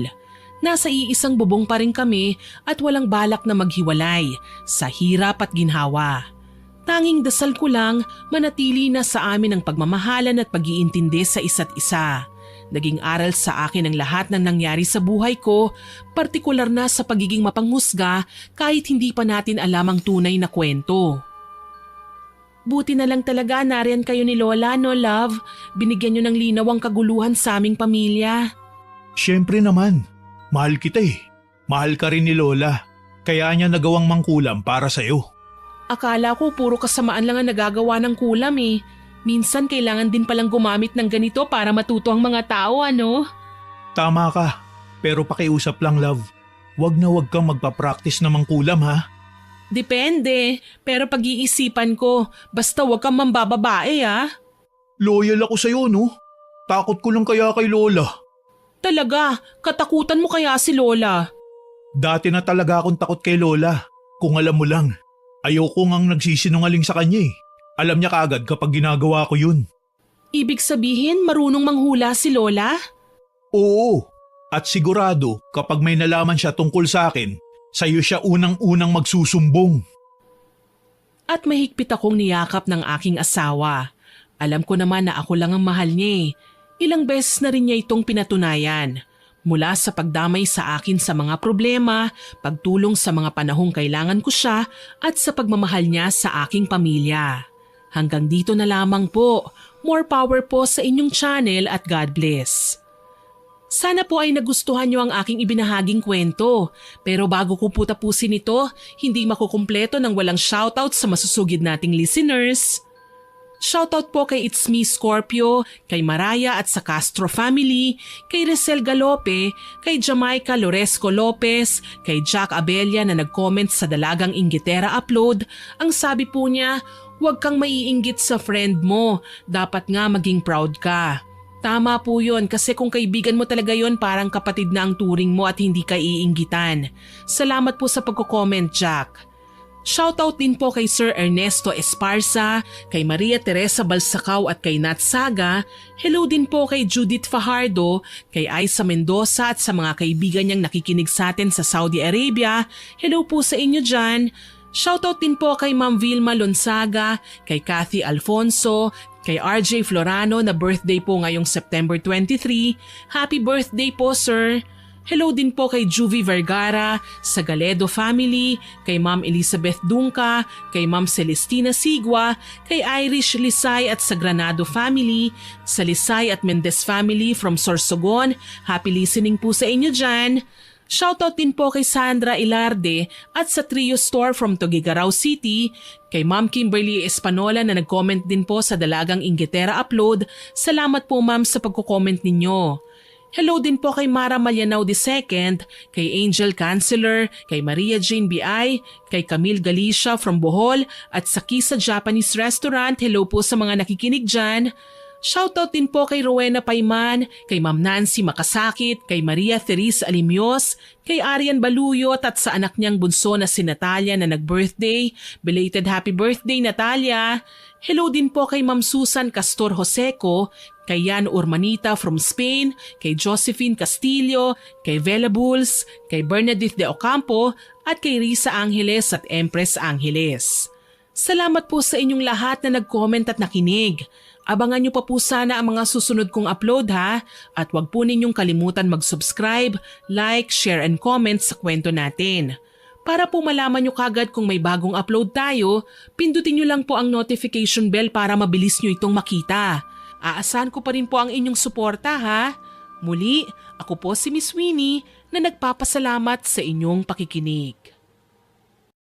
Nasa iisang bubong pa rin kami at walang balak na maghiwalay sa hirap at ginhawa. Tanging dasal ko lang manatili na sa amin ang pagmamahalan at pag-iintindi sa isa't isa. Naging aral sa akin ang lahat ng nangyari sa buhay ko, partikular na sa pagiging mapanghusga kahit hindi pa natin alam ang tunay na kwento. Buti na lang talaga nariyan kayo ni Lola, no love? Binigyan niyo ng linaw ang kaguluhan sa aming pamilya. Siyempre naman, mahal kita eh. Mahal ka rin ni Lola, kaya niya nagawang mangkulam para sa'yo. Akala ko puro kasamaan lang ang nagagawa ng kulam eh. Minsan kailangan din palang gumamit ng ganito para matuto ang mga tao, ano? Tama ka, pero pakiusap lang love. Wag na wag kang magpa-practice na mangkulam ha. Depende, pero pag-iisipan ko, basta wag kang mambababae ha. Loyal ako sa'yo no? Takot ko lang kaya kay Lola. Talaga, katakutan mo kaya si Lola? Dati na talaga akong takot kay Lola. Kung alam mo lang, ayoko ngang nagsisinungaling sa kanya eh. Alam niya kaagad kapag ginagawa ko yun. Ibig sabihin marunong manghula si Lola? Oo, at sigurado kapag may nalaman siya tungkol sa akin, sa'yo siya unang-unang magsusumbong. At mahigpit akong niyakap ng aking asawa. Alam ko naman na ako lang ang mahal niya eh. Ilang beses na rin niya itong pinatunayan. Mula sa pagdamay sa akin sa mga problema, pagtulong sa mga panahong kailangan ko siya at sa pagmamahal niya sa aking pamilya. Hanggang dito na lamang po. More power po sa inyong channel at God bless. Sana po ay nagustuhan niyo ang aking ibinahaging kwento. Pero bago ko po tapusin ito, hindi makukumpleto ng walang shoutout sa masusugid nating listeners. Shoutout po kay It's Me Scorpio, kay Maraya at sa Castro family, kay Resel Galope, kay Jamaica Loresco Lopez, kay Jack Abella na nag-comment sa Dalagang Inggitera upload. Ang sabi po niya, huwag kang maiinggit sa friend mo, dapat nga maging proud ka. Tama po yun kasi kung kaibigan mo talaga yun parang kapatid na ang turing mo at hindi ka iinggitan. Salamat po sa pagko-comment, Jack. Shoutout din po kay Sir Ernesto Esparza, kay Maria Teresa Balsacao at kay Nat Saga. Hello din po kay Judith Fajardo, kay Aiza Mendoza at sa mga kaibigan niyang nakikinig sa atin sa Saudi Arabia. Hello po sa inyo dyan. Shoutout din po kay Ma'am Vilma Lonsaga, kay Kathy Alfonso, kay RJ Florano na birthday po ngayong September 23. Happy birthday po, sir! Hello din po kay Juvie Vergara, sa Galedo family, kay Ma'am Elizabeth Dunca, kay Ma'am Celestina Sigua, kay Irish Lisay at sa Granado family, sa Lisay at Mendez family from Sorsogon. Happy listening po sa inyo dyan. Shoutout din po kay Sandra Ilarde at sa Trio Store from Tuguegarao City, kay Ma'am Kimberly Espanola na nag-comment din po sa Dalagang Inggitera Upload. Salamat po ma'am sa pagko-comment ninyo. Hello din po kay Mara Malyanao II, kay Angel Canceller, kay Maria Jane B.I., kay Camille Galicia from Bohol at sa Kisa Japanese Restaurant. Hello po sa mga nakikinig dyan. Shoutout din po kay Rowena Payman, kay Ma'am Nancy Makasakit, kay Maria Therese Alimios, kay Arian Baluyot at sa anak niyang bunso na si Natalia na nag-birthday. Belated happy birthday, Natalia! Hello din po kay Ma'am Susan Castor Joseco, kay Yan Urmanita from Spain, kay Josephine Castillo, kay Vela Bulls, kay Bernadette de Ocampo at kay Risa Angeles at Empress Angeles. Salamat po sa inyong lahat na nag-comment at nakinig. Abangan nyo pa po sana ang mga susunod kong upload ha, at huwag po ninyong kalimutan mag-subscribe, like, share and comment sa kwento natin. Para po malaman nyo kagad kung may bagong upload tayo, pindutin nyo lang po ang notification bell para mabilis nyo itong makita. Aasahan ko pa rin po ang inyong suporta ha. Muli, ako po si Miss Winnie na nagpapasalamat sa inyong pakikinig.